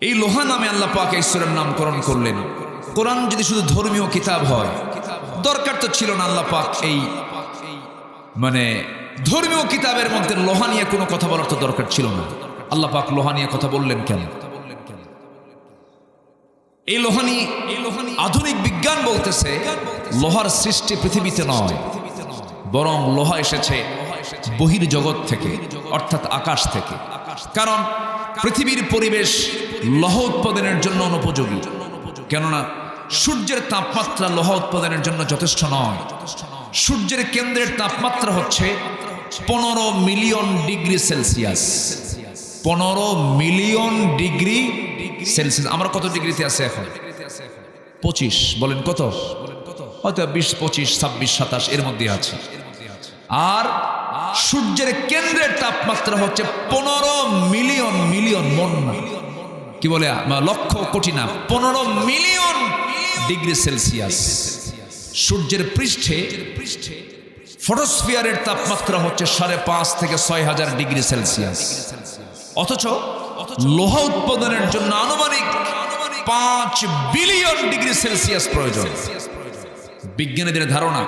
এই লোহা নামে আল্লাহ পাক এই সূরার নামকরণ করলেন। কোরআন যদি শুধু ধর্মীয় কিতাব হয়, দরকার তো ছিল না আল্লাহ পাক এই ধর্মীয় কিতাবের মধ্যে লোহা নিয়ে কোনো কথা বলার তো দরকার ছিল না। আল্লাহ পাক লোহা নিয়ে কথা বললেন কেন? এই লোহানি আধুনিক বিজ্ঞান বলতেছে লোহার সৃষ্টি পৃথিবীতে নয়, বরং লোহা এসেছে বহির্জগৎ থেকে, অর্থাৎ আকাশ থেকে। কারণ পৃথিবীর পরিবেশ লোহা উৎপাদনের জন্য অনুপযোগী, কেননা সূর্যের তাপমাত্রা লোহা উৎপাদনের জন্য যথেষ্ট নয়। সূর্যের কেন্দ্রের তাপমাত্রা হচ্ছে 15 million degree Celsius. 15 million degree Celsius. আমরা কত ডিগ্রিতে আছে এখন? 25। বলেন কত? হয়তো 20, 25, 26, 27 এর মধ্যে আছে। আর সূর্যের কেন্দ্রের তাপমাত্রা হচ্ছে 15 মিলিয়ন, মিলিয়ন মন না, কি বলে লক্ষ কোটি না, 15 মিলিয়ন ডিগ্রি সেলসিয়াস। সূর্যের পৃষ্ঠে ফটোস্ফিয়ারের তাপমাত্রা হচ্ছে 5.5 থেকে 6,000 ডিগ্রি সেলসিয়াস। অথচ লোহা উৎপাদনের জন্য আনুমানিক 5 বিলিয়ন ডিগ্রি সেলসিয়াস প্রয়োজন। বিজ্ঞানীদের ধারণা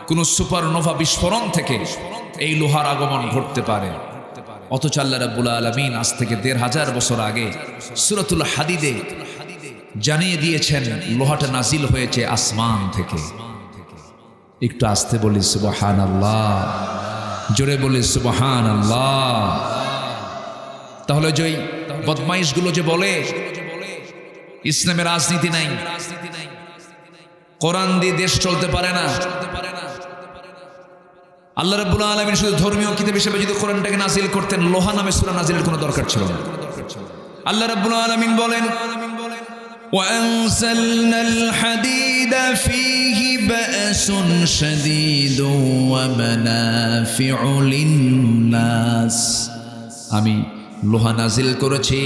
কোন সুপারনোভা বিস্ফোরণ থেকে এই লোহার আগমন ঘটতে পারে। অথচ আল্লাহ রাব্বুল আলামিন আজ থেকে 1,500 বছর আগে সূরাতুল হাদিদে জানিয়ে দিয়েছেন লোহাটা নাজিল হয়েছে আসমান থেকে। একটু আস্তে বলি সুবহানাল্লাহ, জোরে বলি সুবহানাল্লাহ। তাহলে যে বদমাইশগুলো যে বলে ইসলামের রাজনীতি নাই, কোরআন দিয়ে দেশ চলতে পারে না, আল্লাহ রাব্বুল আলামিন শুধু ধর্মীয় কিতাব হিসেবে যদি কোরআনটাকে নাজিল করতেন, লোহা নামে সূরা নাজিলের কোনো দরকার ছিল না। আল্লাহ রাব্বুল আলামিন বলেন وأنزلنا الحديد فيه بأس شديد ومنافع للناس। আমি লোহা নাজিল করেছি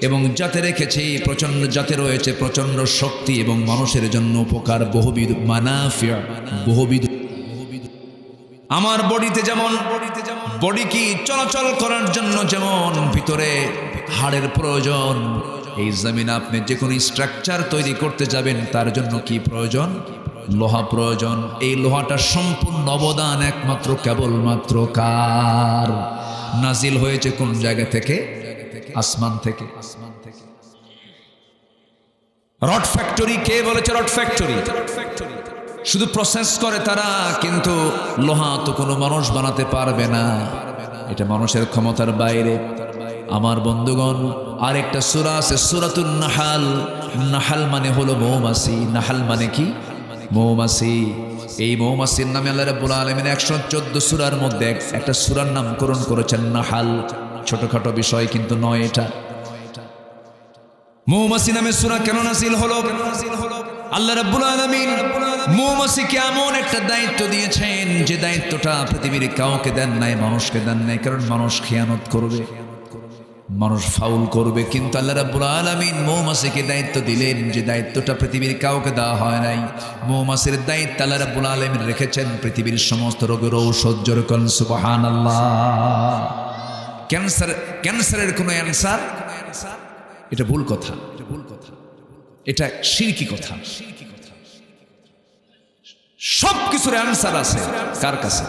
এবং যাতে রেখেছি প্রচন্ড, যাতে রয়েছে প্রচন্ড শক্তি এবং মানুষের জন্য উপকার বহুবিধ। মানাফিয়া বহুবিধ। আমার বডিতে যেমন বডি কি চলাচল করার জন্য যেমন ভিতরে হাড়ের প্রয়োজন, এই জমিনে আপনি যে কোনো স্ট্রাকচার তৈরি করতে যাবেন তার জন্য কি প্রয়োজন? লোহা প্রয়োজন। এই লোহাটা সম্পূর্ণ অবদান একমাত্র কেবলমাত্র কার? নাজিল হয়েছে কোন জায়গা থেকে? আসমান থেকে। রড ফ্যাক্টরি কে বলেছে? রড ফ্যাক্টরি শুধু প্রসেস করে তারা, কিন্তু লোহা তো কোনো মানুষ বানাতে পারবে না, এটা মানুষের ক্ষমতার বাইরে। আমার বন্ধুগণ, আরেকটা সূরা আছে সূরাতুন নাহাল। নাহাল মানে হলো মৌমাছি। নাহাল মানে কি? মৌমাছি। এই মৌমাছির নামে আল্লাহ রাব্বুল আলামিন 114 সূরার মধ্যে একটা সূরার নামকরণ করেছেন নাহাল। ছোটখাটো বিষয় কিন্তু নয় এটা। মৌমাছি নামে সূরা কেন নাযিল হলো? আল্লাহ রাব্বুল আলামিন মৌমাছিকে এমন একটা দায়িত্ব দিয়েছেন যে দায়িত্বটা পৃথিবীর কাউকে দেন নাই, মানুষকে দেন নাই। কারণ মানুষ খেয়ানত করবে, মানুষ ফাউল করবে, কিন্তু আল্লাহ রাব্বুল আলামিন মৌমাছিকে দায়িত্ব দিলেন যে দায়িত্বটা পৃথিবীর কাউকে দেওয়া হয় নাই। মৌমাছির দায়িত্ব আল্লাহ রাব্বুল আলামিন রেখেছেন পৃথিবীর সমস্ত রোগের ঔষধ। জোরে বলেন সুবহানাল্লাহ। ক্যান্সারের কোনো অ্যানসার? এটা ভুল কথা, এটা শিরকি কথা। সব কিছুর অ্যানসার আছে কার কাছে?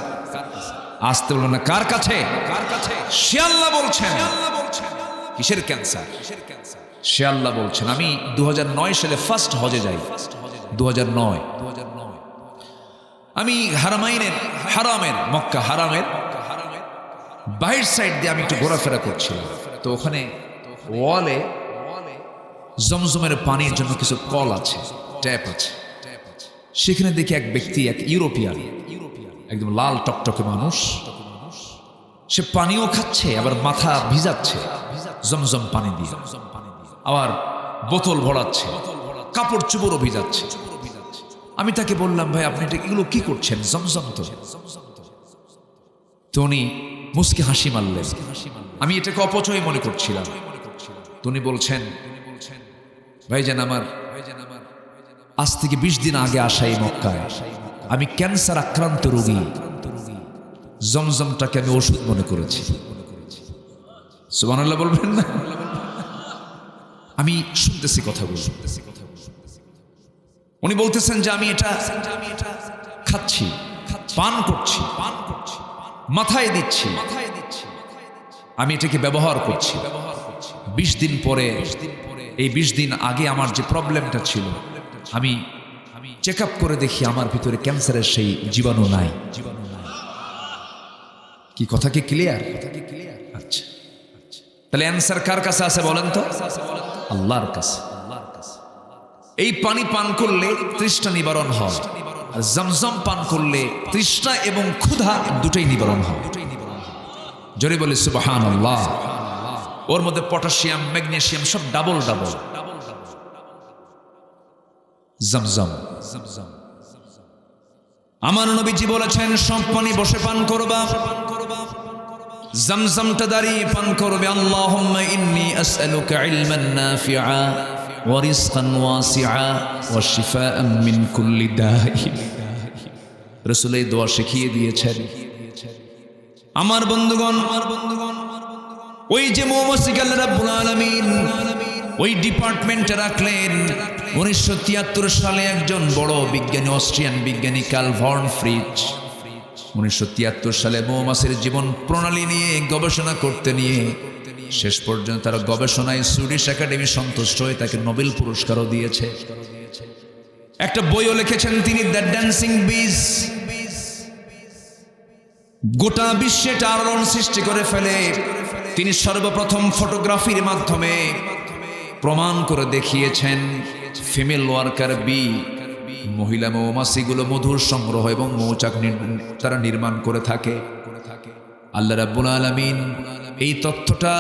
আসতে বলবেন না, কার কাছে? সে আল্লাহ বলছেন। কিসের ক্যান্সার? সে আল্লাহ বলছেন। আমি 2009 সালে ফার্স্ট হজে যাই। 2009 আমি হারামের মক্কা হারামের বাহির সাইড দিয়ে আমি একটু ঘোরাফেরা করছিলাম। তো ওখানে ওয়ালে জমজমের পানির জন্য কিছু কল আছে, ট্যাপ আছে। সেখানে দেখি এক ব্যক্তি, এক ইউরোপিয়ান, একদম লাল টকটকে মানুষ, সে পানিও খাচ্ছে আবার মাথা ভিজাচ্ছে জমজম পানি দিয়ে, আবার বোতল ভরাচ্ছে, কাপড় চোপড়ও ভিজাচ্ছে। আমি তাকে বললাম, ভাই আপনি এগুলো কি করছেন? জমজম তো উনি মুস্কি হাসি মারলেন। আমি এটাকে অপচয় মনে করছিলাম। তো উনি বলছেন, ভাইজান আমার আজ থেকে 20 দিন আগে আসা এই মক্কায় আমি ক্যান্সার আক্রান্ত রোগী, জমজমটাকে আমি ওষুধ মনে করেছি। সুবহানাল্লাহ বলবেন না? আমি শুনতেছি কথাগুলো। উনি বলতেছেন যে আমি এটা খাচ্ছি, পান করছি, মাথায় দিচ্ছি, আমি এটাকে ব্যবহার করছি। 20 দিন পরে, এই 20 দিন আগে আমার যে প্রবলেমটা ছিল, আমি চেক আপ করে দেখি আমার ভিতরে ক্যান্সারের সেই জীবাণু নাই। কি কথা কি ক্লিয়ার? আচ্ছা, তাহলে অ্যান্সার কার কাছে আছে বলেন তো? আল্লাহর কাছে। এই পানি পান করলে তৃষ্ণা নিবারণ হয়, আর জমজম পান করলে তৃষ্ণা এবং ক্ষুধা দুটোই নিবারণ হয়। জোরে বলে সুবহানাল্লাহ। ওর মধ্যে পটাশিয়াম, ম্যাগনেসিয়াম সব ডাবল ডাবল। জমজম, আমার নবীজি বলেছেন সব পানি বসে পান করবা, জমজমটা দাঁড়িয়ে পান করবে। আল্লাহুম্মা ইন্নী আসআলুকা ইলমান নাফিআ ওয়া রিজকান ওয়াসিআ ওয়া শিফাআন মিন কুল্লি দাই। রাসূল এই দোয়া শিখিয়ে দিয়েছেন। আমার বন্ধুগণ, ওই যে মৌমাছিকে আল্লাহ রাব্বুল আলামিন ওই ডিপার্টমেন্টে রাখলেন, 1973 সালে একজন বড় বিজ্ঞানী, অস্ট্রিয়ান বিজ্ঞানী কার্ল ভন ফ্রিজ 1973 সালে মৌমাছির জীবন প্রণালী নিয়ে গবেষণা করতে নিয়ে শেষ পর্যন্ত তার গবেষণায় সুইডিশ একাডেমি সন্তুষ্ট হয়ে তাকে নোবেল পুরস্কারও দিয়েছে। একটা বইও লিখেছেন তিনি, দ্য ড্যান্সিং বিজ। গোটা বিশ্বে আলোড়ন সৃষ্টি করে ফেলে তিনি সর্বপ্রথম ফটোগ্রাফির মাধ্যমে প্রমাণ করে দেখিয়েছেন ফিমেল ওয়ার্কার বি, মহিলা মৌমাছিগুলো মধুর সংগ্রহ এবং মৌচাক তারা নির্মাণ করে থাকে। আল্লাহ রাব্বুল আলামিন এই তথ্যটা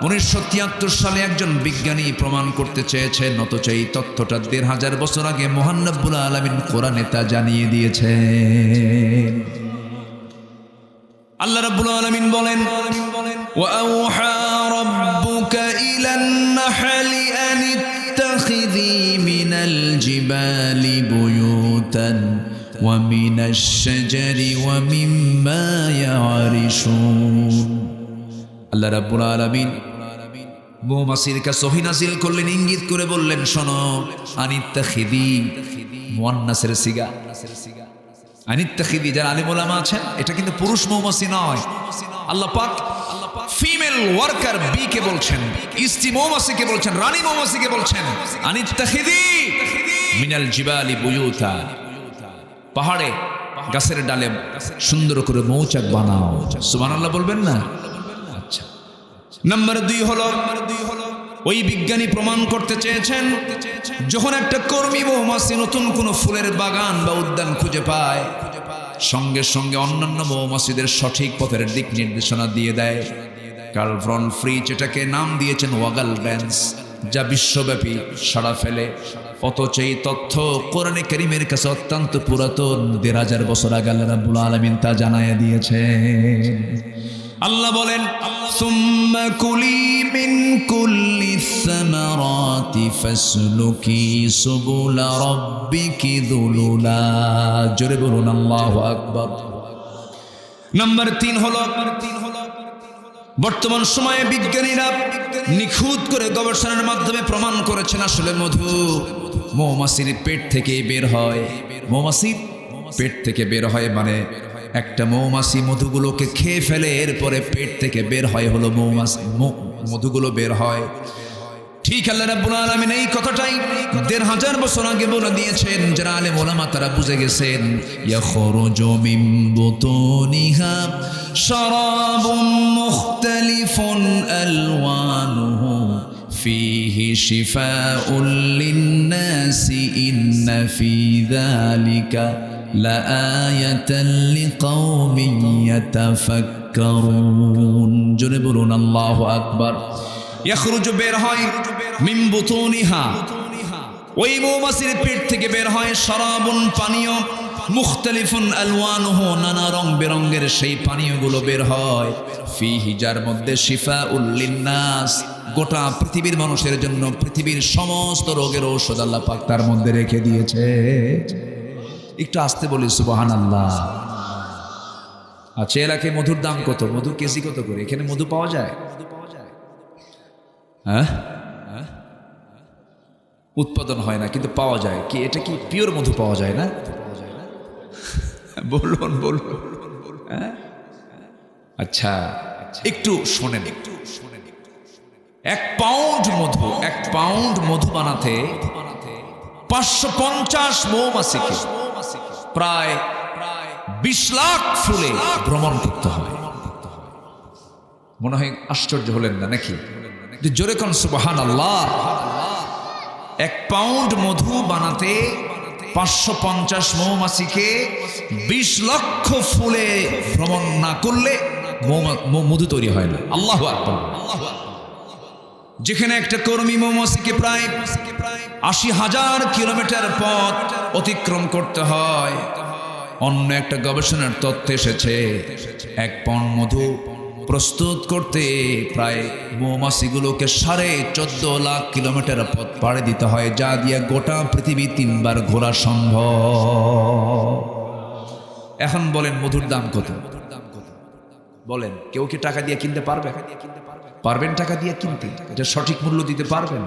1973 সালে একজন বিজ্ঞানী প্রমাণ করতে চেয়েছেন, অথচ এই তথ্যটা 1500 বছর আগে মহান রাব্বুল আলামিন কোরআনে তা জানিয়ে দিয়েছেন। আল্লাহ রাব্বুল আলামিন বলেন, ওয়া আওহা রাব্বুকা ইলান নাহলি আন ইত্তাখিযি মিনাল জিবালি বুয়ুতান ওয়া মিনাশ শাজারি ওয়া মিম্মা ইয়ারিশুন। আল্লাহ রাব্বুল আলামিন মৌমাছির কাছে ওহী নাযিল করলেন, ইঙ্গিত করে বললেন, শোনো, আনিত্তাখিযি, মুয়ান্নাসের সিগা, আনিত্তাখিযি। যারা আলিম উলামা আছেন, এটা কিন্তু পুরুষ মৌমাছি নয়। আল্লাহ পাক ফিমেল ওয়ার্কার বি কে বলছেন, স্ত্রী মৌমাছিকে বলছেন, রানী মৌমাছিকে বলছেন, আনিত্তাখিযি মিনাল জিবালি বুয়ুতা, পাহাড়ে গাছের ডালে সুন্দর করে মৌচাক বানাও। সুবহানাল্লাহ বলবেন না? আচ্ছা, নাম্বার 2 হলো, ওই বিজ্ঞানী প্রমাণ করতে চেয়েছেন যখন একটা কর্মী মৌমাছি নতুন কোনো ফুলের বাগান বা উদ্যান খুঁজে পায়, সঙ্গে সঙ্গে অন্যান্য মৌমাছিদের সঠিক পথের দিক নির্দেশনা দিয়ে দেয়। কার্ল ভন ফ্রিজ এটাকে নাম দিয়েছেন ওয়াগাল ড্যান্স, যা বিশ্বব্যাপী সাড়া ফেলে। অথচ এই তথ্য কোরআনে কারীমের কাছে অত্যন্ত পুরাতন, 1500 বছর আগে আল্লাহ রাব্বুল আলামিন তা জানায়া দিয়েছেন। আল্লাহ বলেন, সুম্মা কুলি মিন কুল্লিস সামারাতি ফাসলুকি সুবুলা রাব্বিকি যুলুলা। জোরে বলুন আল্লাহু আকবার। নাম্বার 3 হলো, বর্তমান সময়ে বিজ্ঞানীরা নিখুঁত করে গবেষণার মাধ্যমে প্রমাণ করেছেন আসলে মধু মৌমাছির পেট থেকে বের হয়। মৌমাছির পেট থেকে বের হয় মানে একটা মৌমাছি মধুগুলোকে খেয়ে ফেলে, এরপরে পেট থেকে বের হয় হলো মৌমাছি, মধুগুলো বের হয়। ঠিক আল্লাহ রাব্বুল আলামিন এই কথাটাই 1500 বছর আগে বলে দিয়েছেন। যারা আলেম ওলামা তারা বুঝে গেছেন, ইয়াখরুজু মিন বুতুনিহা শারাবুন মুখতালিফুন আলওয়ানুহু ফীহি শিফাউল লিন-নাসি ইন্না ফী যালিকা লাআয়াতান লিকাওমিন ইয়াতাফাক্কারুন। জোরে বলুন আল্লাহু আকবার। ইয়াখরুজু বের হয় মিন বুতুনিহা, ওই মৌমাছির পেট থেকে বের হয় শারাবুন পানীয়, মুখতালিফুন আলওয়ানুহু নানা রং বেরঙের সেই পানীয়গুলো বের হয়, ফীহি যার মধ্যে শিফাউল লিন-নাস গোটা পৃথিবীর মানুষের জন্য পৃথিবীর সমস্ত রোগের ঔষধ আল্লাহ পাক তার মধ্যে রেখে দিয়েছে। একটু আসতে বলি সুবহানাল্লাহ। আচ্ছা, এলাকায় মধুর দাম কত? মধু কেজি কত করে? এখানে মধু পাওয়া যায়? হ্যাঁ, উৎপাদন হয় না, কিন্তু পাওয়া যায়। কি এটা কি পিওর মধু পাওয়া যায় না? বলুন বলুন। আচ্ছা একটু শোনেন। 1 পাউন্ড মধু বানাতে 550 মৌমাছিকে প্রায় 20 লাখ ফুলে ভ্রমণ করতে হয়। মনে হয় আশ্চর্য হলেন না নাকি? জোরে কোন সুবহানাল্লাহ। 1 পাউন্ড মধু বানাতে 550 মৌমাছিকে 20 লক্ষ ফুলে ভ্রমণ না করলে মধু তৈরি হয় না। আল্লাহু আকবার। যেখানে একটা কর্মী মৌমাছিকে প্রায় 80,000 কিলোমিটার পথ অতিক্রম করতে হয়, অন্য একটা গবেষণার তথ্য এসেছে 1 পাউন্ড মধু প্রস্তুত করতে প্রায় মৌমাছিগুলোকে 14.5 লাখ কিলোমিটার পথ পাড়ি দিতে হয়, যা দিয়ে গোটা পৃথিবী 3 বার ঘোরা সম্ভব। এখন বলেন মধুর দাম কত? বলেন, কেউ কি টাকা দিয়ে কিনতে পারবে? পারবেন টাকা দিয়ে কিনতে? এটা সঠিক মূল্য দিতে পারবেন?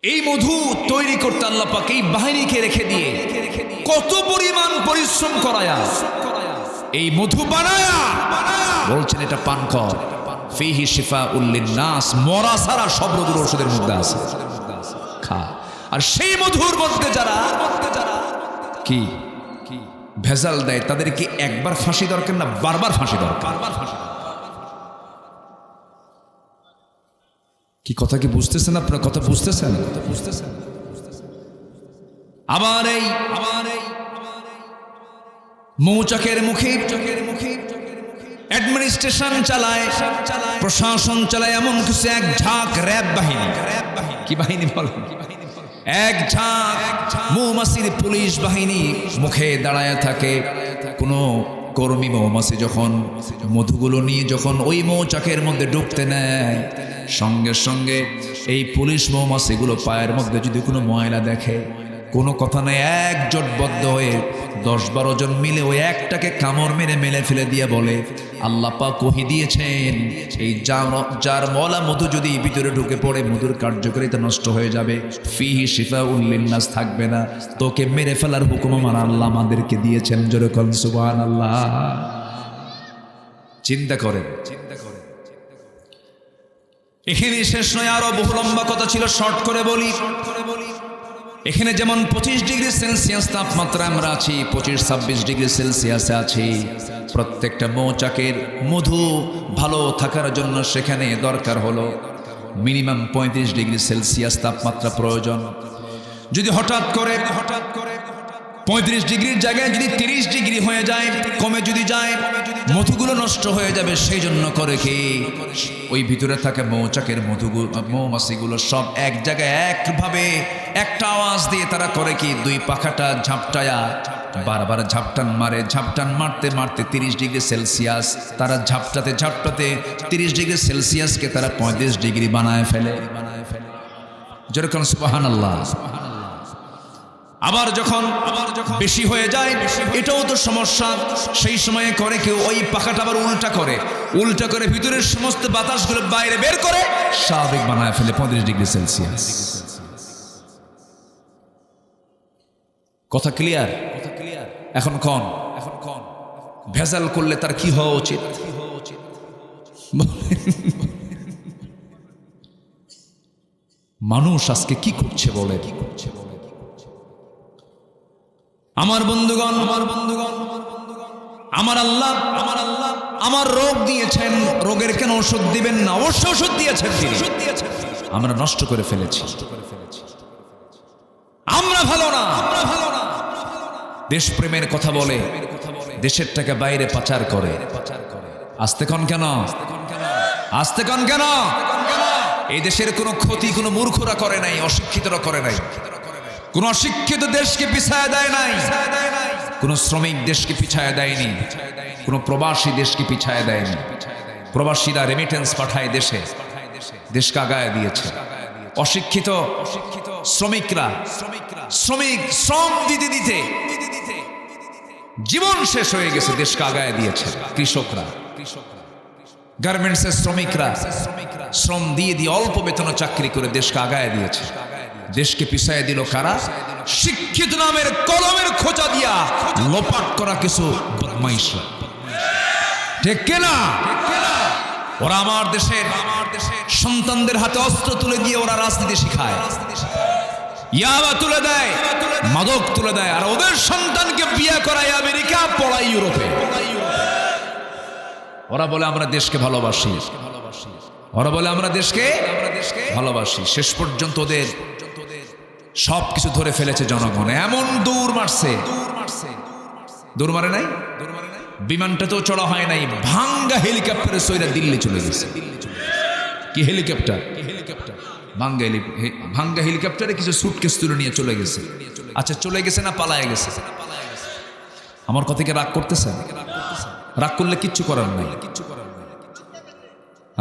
এই মধু তৈরি করতে আল্লাহ পাক এই বাহিনীকে রেখে দিয়ে কত পরিমাণ পরিশ্রম করায়া এই মধু বানায়া বলছেন এটা পান কর। ফিহি শিফাউল লিন্নাস, মরা সারা সব রোগের ওষুধের মধ্যে আছে, খা। আর সেই মধুর মধ্যে যারা কি ভেজাল দেয় তাদের কি একবার ফাঁসি দরকার না বারবার ফাঁসি দরকার? কি কথা কি বুঝতেছেন আপনারা? কথা বুঝতেছেন? আবার এই মৌচাকের মুখে অ্যাডমিনিস্ট্রেশন চালায়, প্রশাসন চালায় এমন কিছু এক ঝাঁক র্যাব বাহিনী। কি বাহিনী বলেন? এক ঝাঁক মৌমাছির পুলিশ বাহিনী মুখে দাঁড়ায় থাকে। কোনো কর্মী মৌমাছি যখন মধুগুলো নিয়ে যখন ওই মৌচাকের মধ্যে ডুবতে নেয়, সঙ্গে সঙ্গে এই পুলিশ মৌমাছিগুলো পায়ের মধ্যে যদি কোনো ময়লা দেখে, কোনো কথা নেই, একজোটবদ্ধ হয়ে 10-12 জন মিলে ওই একটাকে কামড় মেরে মেলে ফেলে দিয়ে বলে, আল্লাহ পাক ওহী দিয়েছেন এই যার মলা মধু যদি ভিতরে ঢুকে পড়ে মধুর কার্যকারিতা নষ্ট হয়ে যাবে, ফিহি শিফাউল লিন্নাস থাকবে না, তোকে মেরে ফেলার হুকুম আমার আল্লাহ আমাদেরকে দিয়েছেন। জোরে বলেন সুবহানাল্লাহ। চিন্তা করেন। এখানে শেষ নয়, আরো বহু লম্বা কথা ছিল, শর্ট করে বলি। এখানে যেমন 25 ডিগ্রি সেলসিয়াস তাপমাত্রা আমরা আছি, 25-26 ডিগ্রি সেলসিয়াসে আছি। প্রত্যেকটা মৌচাকের মধু ভালো থাকার জন্য সেখানে দরকার হলো মিনিমাম 35 ডিগ্রি সেলসিয়াস তাপমাত্রা প্রয়োজন। যদি হঠাৎ করে 35 ডিগ্রির জায়গায় যদি 30 ডিগ্রি হয়ে যায়, কমে যদি যায়, মধুগুলো নষ্ট হয়ে যাবে। সেই জন্য করে কি ওই ভিতরে থাকে মৌচাকের মৌমাছিগুলো সব এক জায়গায় একভাবে একটা আওয়াজ দিয়ে তারা করে কি 2 পাখাটা ঝাপটায়া বারবার ঝাপটান মারে। ঝাপটান মারতে মারতে 30 ডিগ্রি সেলসিয়াস তারা ঝাপটাতে 30 ডিগ্রি সেলসিয়াসকে তারা 35 ডিগ্রি বানায় ফেলে। যেরকম সুবহানাল্লাহ। আবার যখন বেশি হয়ে যায়, এটাও তো সমস্যা। সেই সময়ে করে কেউ ওই পাখাটা আবার উল্টা করে ভিতরের সমস্ত বাতাসগুলো বাইরে বের করে স্বাভাবিক বানায় ফেলে 35 ডিগ্রি সেলসিয়াস। কথা ক্লিয়ার? এখন কোন ভেজাল করলে তার কি হওয়া উচিত? মানুষ আজকে কি করছে বলে? আমার বন্ধুগণ, আমার আল্লাহ আমার রোগ দিয়েছেন, রোগের কেন ওষুধ দিবেন না? অবশ্যই ওষুধ দিয়েছেন তিনি। আমরা নষ্ট করে ফেলেছি, আমরা ভালো না। দেশপ্রেমের কথা বলে দেশের টাকা বাইরে পাচার করে। আসতে কন কেন? এই দেশের কোনো ক্ষতি কোনো মূর্খরা করে নাই, অশিক্ষিতরা করে নাই। কোন অশিক্ষিত দেশকে পিছায় দেয় নাই, কোন শ্রমিক দেশকে পিছায় দেয়নি, কোন প্রবাসী দেশকে পিছায় দেয়নি। প্রবাসীরা রেমিটেন্স পাঠায় দেশকে আগায় দিয়েছে। অশিক্ষিত শ্রমিকরা শ্রম দিতে দিতে জীবন শেষ হয়ে গেছে, দেশকে আগায় দিয়েছে। কৃষকরা, গার্মেন্টসের শ্রমিকরা শ্রম দিয়ে দিয়ে অল্প বেতনে চাকরি করে দেশকে আগায় দিয়েছে। দেশকে পিছায় দিল কারা? শিক্ষিত নামের কলমের খোঁজা দিয়া লোপাট করা কিছু বদমাইশরা। ঠিক কিনা? ওরা আমার দেশের সন্তানদের হাতে অস্ত্র তুলে দিয়ে ওরা রাজনীতি শিখায়, ইয়াবা তুলে দেয়, মাদক তুলে দেয়, আর ওদের সন্তানকে বিয়ে করায় আমেরিকা, পড়ায় ইউরোপে। ওরা বলে আমরা দেশকে ভালোবাসি, ওরা বলে আমরা দেশকে ভালোবাসি। শেষ পর্যন্ত ওদের সবকিছু ধরে ফেলেছে জনগণ। এমন দৌড় মারছে, দৌড় মারে নাই, বিমানটা তো চড়া হয় নাই, ভাঙ্গা হেলিকপ্টারে সইরা দিল্লি চলে গেছে। কি হেলিকপ্টার? ভাঙ্গা হেলিকপ্টারে কিছু সুটকেস তুলে নিয়ে চলে গেছে। আচ্ছা, চলে গেছে না পালায় গেছে? আমার কথাকে রাগ করতেছে? রাগ করলে কিচ্ছু করার নাই,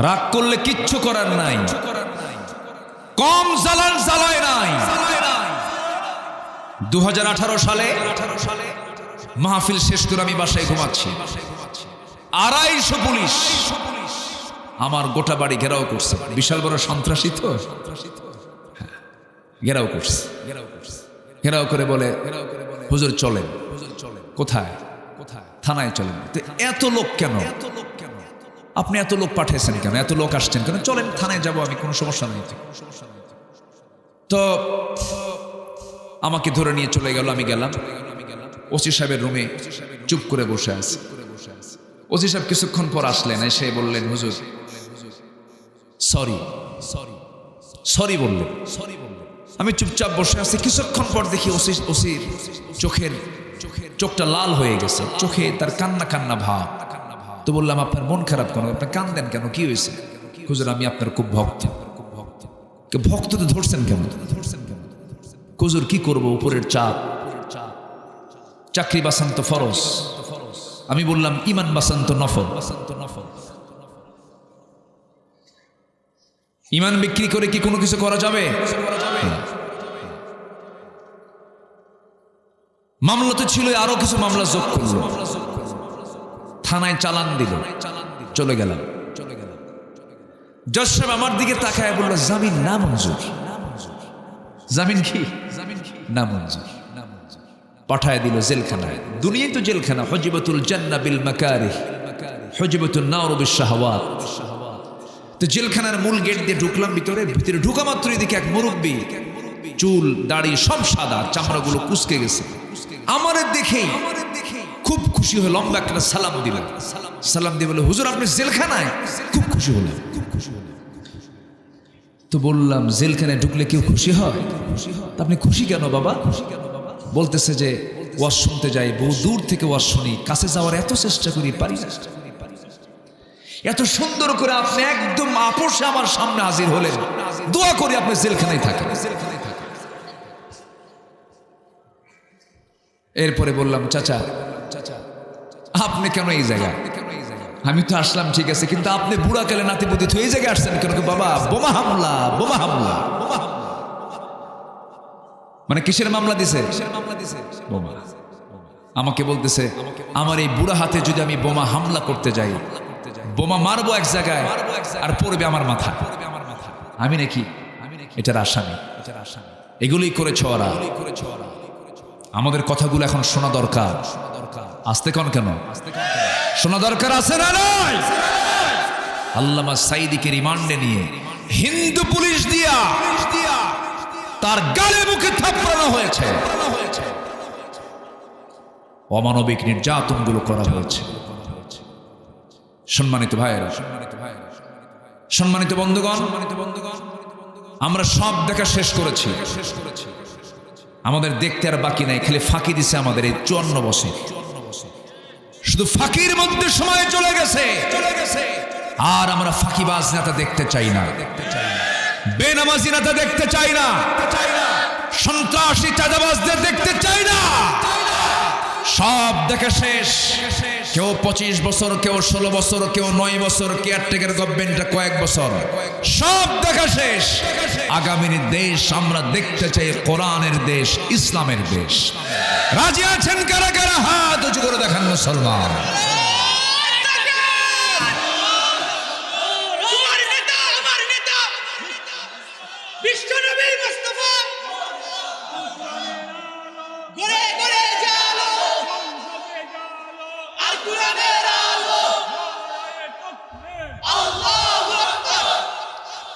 রাগ করলে কিচ্ছু করার নাই। কম জ্বালান জ্বালায় নাই। 2018 সালে মাহফিল শেষ করে আমি বাসায় ঘুমাচ্ছি, 250 পুলিশ আমার গোটা বাড়ি ঘেরাও করছে। বিশাল বড় সন্ত্রাসী তো, ঘেরাও করছে। ঘেরাও করে বলে, হুজুর চলেন। কোথায়? থানায় চলেন। এত লোক কেন? আপনি এত লোক পাঠিয়েছেন কেন? এত লোক আসছেন কেন? চলেন থানায় যাব, আমি, কোনো সমস্যা নেই। তো আমাকে ধরে নিয়ে চলে গেল। আমি গেলাম ওসি সাহেবের রুমে, চুপ করে বসে আছি। ওসি সাহেব কিছুক্ষণ পর আসলেন, এসে বললেন, হুজুর সরি সরি বললেন। আমি চুপচাপ বসে আছি। কিছুক্ষণ পর দেখি ওসির চোখটা লাল হয়ে গেছে, চোখে তার কান্না কান্না ভাব। তো বললাম, আপনার মন খারাপ কেন? আপনি কান্দেন কেন? কি হয়েছে? হুজুর আমি আপনার খুব ভক্ত। ভক্ত তো ধরছেন কেন? হুজুর কি করব, উপরের চাপ, চাকরি বাসান্ত ফরজ। আমি বললাম, ইমান বাসান্ত নফল। ইমান বিক্রি করে কি কোনো কিছু করা যাবে? মামলা তো ছিল, আরো কিছু মামলা যোগ করলো, থানায় চালান দিল, চলে গেলাম। জজ সাহেব আমার দিকে তাকায় বলল, জামিন না মঞ্জুর। জামিন কি? না মঞ্জুর। পাঠায় দিল জেলখানায়। দুনিয়ায় তো জেলখানা। হজিবাতুল জান্নাহ বিল মাকারিহ, হজিবাতুন নার বিশ শাহওয়াত। তো জেলখানার মূল গেট দিয়ে ঢুকলাম। ভিতরে ঢুকা মাত্র এদিকে এক মুরব্বী, চুল দাড়ি সব সাদা, চামড়াগুলো কুচকে গেছে। আমার দেখেই খুব খুশি হয়ে লম্বা একটা সালাম দিলাম। সালাম দিয়ে বলে, হুজুর আপনি জেলখানায়? খুব খুশি হলাম। তো বললাম, জেলখানায় ঢুকলে কেউ খুশি হয়? আপনি খুশি কেন বাবা? বলতেছে যে ওয়াজ শুনতে যাই, বহু দূর থেকে ওয়াজ শুনি, কাছে যাওয়ার এত চেষ্টা করি, পারি না। এত সুন্দর করে আপনি একদম আপোষে আমার সামনে হাজির হলেন, দোয়া করি আপনি জেলখানায় থাকেন। এরপরে বললাম, চাচা আপনি কেন এই জায়গায়? আমি তো আসলাম ঠিক আছে, কিন্তু আপনি বুড়াকালে নাতিপুতি তো এই জায়গায় আসছেন কেন? বাবা বোমা হামলা, বোমা হামলা। মানে কিসের মামলা দিছে? বোমা। আমাকে বলতেছে, আমার এই বুড়া হাতে যদি আমি বোমা হামলা করতে যাই, বোমা মারবো এক জায়গায় আর পড়বে আমার মাথা। আমি নাকি এটার আসামি? এগুলোই করেছে ওরা। আমাদের কথাগুলো এখন শোনা দরকার। আসতে কোন কেন শোনা দরকার আছে না নয়? আল্লামা সাঈদীকে রিমান্ডে নিয়ে হিন্দু পুলিশ দিয়া তার গালে মুখে থাপড়ানো হয়েছে, অমানবিক নির্যাতনগুলো করা হয়েছে। সম্মানিত ভাইয়েরা, সম্মানিত বন্ধুগণ, আমরা সব দেখা শেষ করেছি। আমাদের দেখতে আর বাকি নাই, খালি ফাঁকি দিছে আমাদের এই 54 বছর। শুধু ফাঁকির মধ্যে সময় চলে গেছে। আর আমরা ফাঁকিবাজ নেতা দেখতে চাই না, বেনামাজি নেতা দেখতে চাই না, সন্ত্রাসী চাঁদাবাজদের দেখতে চাই না। সব দেখা শেষ। কেউ 25 বছর, কেউ 16 বছর, কেউ 9 বছর, কেয়ারটেকার গভর্নমেন্টটা কয়েক বছর। সব দেখা শেষ। আগামীর দেশ আমরা দেখতে চাই কোরআনের দেশ, ইসলামের দেশ। রাজি আছেন কারা কারা? হাত উঁচু করে দেখান মুসলমান।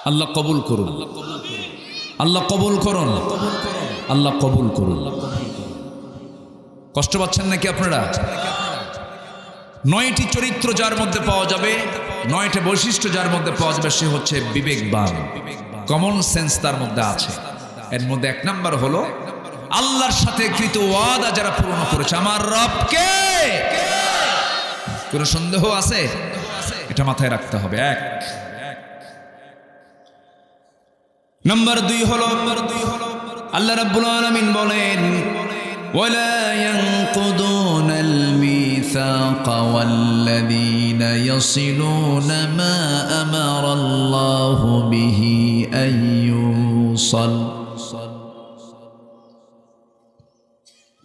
আল্লাহ কবুল করুন, আল্লাহ কবুল করুন, আল্লাহ কবুল করুন। কষ্ট পাচ্ছেন নাকি আপনারা? 9টি চরিত্র যার মধ্যে পাওয়া যাবে, 9টি বৈশিষ্ট্য যার মধ্যে পাওয়া যাবে, সে হচ্ছে বিবেকবান। কমন সেন্স তার মধ্যে আছে। এর মধ্যে 1 নাম্বার হলো আল্লাহর সাথে কৃত ওয়াদা যারা পূরণ করেছে। আমার রবকে কোনো সন্দেহ আছে? এটা মাথায় রাখতে হবে। 1 নাম্বার 2 হলো আল্লাহ রাব্বুল আলামিন বলেন ওয়ালা ইয়ানকুদুনাল মিসাকা ওয়াল্লাযীনা ইয়াসিলুনা মা আমারাল্লাহু বিহি আইয়ুসাল।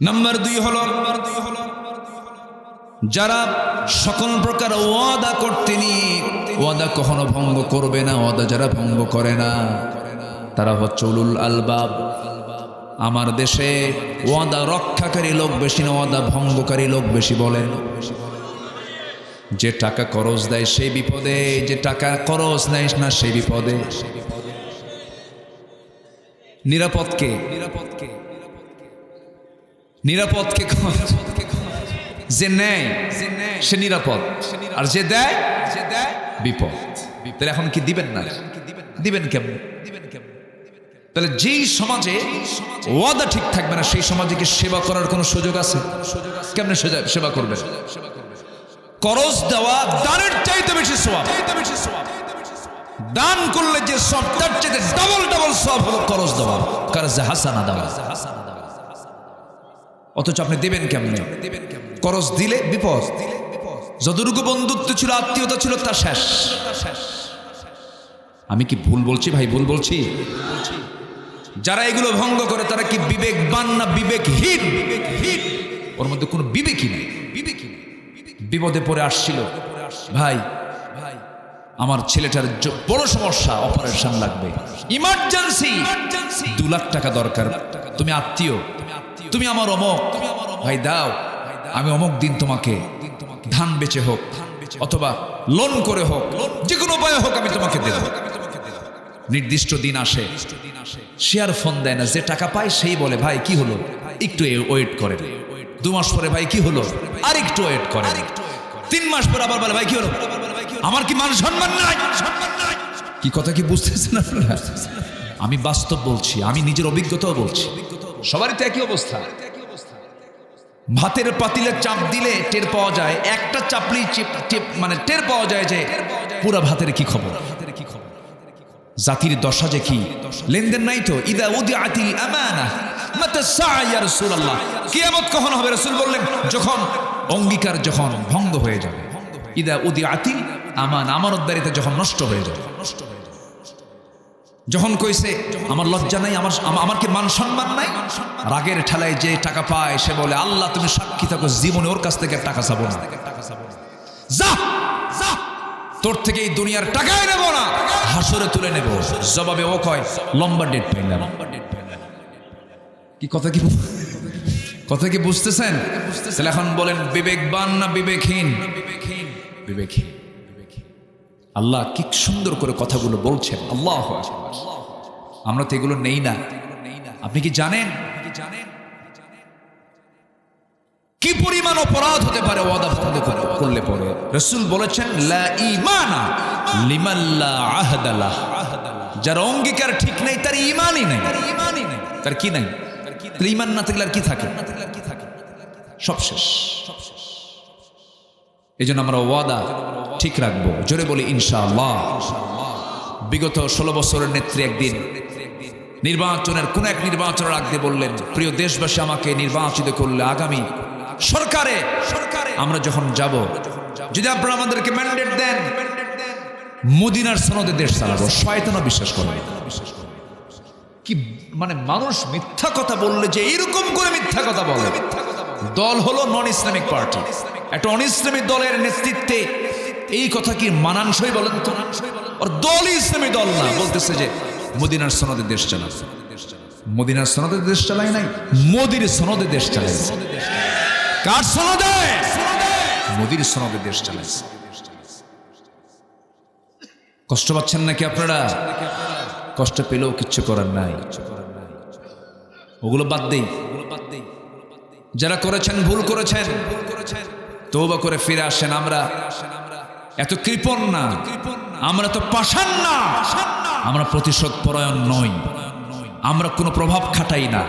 নাম্বার 2 হলো যারা সকল প্রকার ওয়াদা করতে নিয়ে ওয়াদা কখনো ভঙ্গ করবে না, ওয়াদা যারা ভঙ্গ করে না তারা হচ্ছে উলুল আলবাব। আমার দেশে ওয়াদা রক্ষাকারী লোক বেশি না, ওয়াদা ভঙ্গকারী লোক বেশি। বলেন, যে টাকা খরচ দেয় সেই বিপদে, যে টাকা খরচ নেয় না সেই বিপদে। নিরাপদকে যে নেয় সে নিরাপদ, আর যে দেয় বিপদ। তাহলে এখন কি দিবেন না? দিবেন কেমন? তাহলে যেই সমাজে ওয়াদা ঠিক থাকবে না সেই সমাজে কি সেবা করার কোনো সুযোগ আছে? কেমনে সেবা করবেন? করজ দেওয়া দানের চাইতে বেশি সওয়াব। দান করলে যে সব তার চাইতে ডাবল সওয়াব হলো করজ দেওয়া, করজ হাসানা দেওয়া। অথচ আপনি দেবেন কেমনে? করজ দিলে বিপদ। যতটুকু বন্ধুত্ব ছিল, আত্মীয়তা ছিল, তা শেষ। আমি কি ভুল বলছি ভাই? ভুল বলছি? যারা এগুলো ভঙ্গ করে তারা কি বিবেকবান না বিবেকহীন? ওর মধ্যে কোনো বিবেকই নেই। বিপদে পড়ে আসছিল, ভাই আমার ছেলেটার বড় সমস্যা, অপারেশন লাগবে, ইমার্জেন্সি, 2 লাখ টাকা দরকার। তুমি আত্মীয়, তুমি আমার অমক, ভাই দাও, আমি অমক দিন তোমাকে ধান বেচে হোক অথবা লোন করে হোক, যে কোনো উপায়ে হোক আমি তোমাকে দেব। নির্দিষ্ট দিন আসে, সে আর ফোন দেয় না। যে টাকা পায় সেই বলে ভাই কি হলো, একটু ওয়েট করেন। 2 মাস পরে ভাই কি হলো, আর একটু ওয়েট করেন। 3 মাস পরে আবার বলে ভাই কি হলো, আমার কি মান সম্মান নাই? কি কথা কি বুঝতেছেন আপনারা? আমি বাস্তব বলছি, আমি নিজের অভিজ্ঞতাও বলছি। সবারই তো একই অবস্থা। ভাতের পাতিলে চাপ দিলে টের পাওয়া যায়, একটা চাপলেই মানে টের পাওয়া যায় যে পুরা ভাতের কি খবর, জাতির দশা যে কি। লেনদেন নাই তো। ইদা উদিআতিল আমানা মাতা সাআ ইয়া রাসূলুল্লাহ, কিয়ামত কখন হবে? রাসূল বললেন যখন অঙ্গীকার যখন ভঙ্গ হয়ে যাবে। ইদা উদিআতিল আমানা, আমানতদারিতা যখন নষ্ট হয়ে যাবে। যখন কইছে আমার লজ্জা নাই, আমার কি মান সম্মান নাই, রাগের ঠেলায় যে টাকা পায় সে বলে আল্লাহ তুমি সাক্ষী থাকো, জীবনে ওর কাছ থেকে টাকা চাবো না, যা তোর থেকে এই দুনিয়ার টাকাই নেব না, হাসরে তুলে নেব। জবাবে ও কয় লম্বা ডেট পাইলাম। কি কথা কি বুঝতেছেন? তাহলে এখন বলেন বিবেকবান না বিবেকহীন? বিবেকহীন। আল্লাহ কি সুন্দর করে কথাগুলো বলছেন। আল্লাহু আকবার। আমরা তো এগুলো নেই না। আপনি কি জানেন কি পরিমাণ অপরাধ হতে পারে ওয়াদা ভঙ্গ করলে পরে? রাসূল বলেছেন লা ঈমানা লিমান লা আহদা লাহ, যার অঙ্গীকার ঠিক নেই তার ঈমানই নেই। তার কি নাই? তার ঈমান না থাকলে আর কি থাকে? সব শেষ। এজন্য আমরা ওয়াদা ঠিক রাখবো। জোরে বলি ইনশাআল্লাহ। বিগত 16 বছরের নেত্রী একদিন নির্বাচনের কোন এক নির্বাচনের আগে বললেন, প্রিয় দেশবাসী, আমাকে নির্বাচিত করলে আগামী সরকারে আমরা যখন যাব, যদি আপনারা আমাদেরকে ম্যান্ডেট দেন, মদিনার সনদে দেশ চালাবো। শয়তানও বিশ্বাস করে। কি মানে মানুষ মিথ্যা কথা বললে যে এইরকম করে মিথ্যা কথা বলে। দল হলো নন ইসলামিক পার্টি, একটা অন ইসলামী দলের নেতৃত্বে এই কথা কি মানানসই বলেন তো? আর দলই ইসলামী দল না, বলতেছে যে মদিনার সনদে দেশ চালাবে। মদিনার সনদে দেশ চালাই নাই, মোদির সনদে দেশ চালাইছে। কার সনদে? মোদির সনদে দেশ চালাইছে। কষ্ট পাচ্ছেন নাকি আপনারা? কষ্ট পেলেও কিচ্ছু করার নাই, ওগুলো বাদ দেই। যারা করেছেন, ভুল করেছেন, তওবা করে ফিরে আসেন। আমরা এত কৃপণ না, আমরা তো পাষাণ না, আমরা প্রতিশোধ পরায়ণ নই, আমরা কোনো প্রভাব খাটাই না,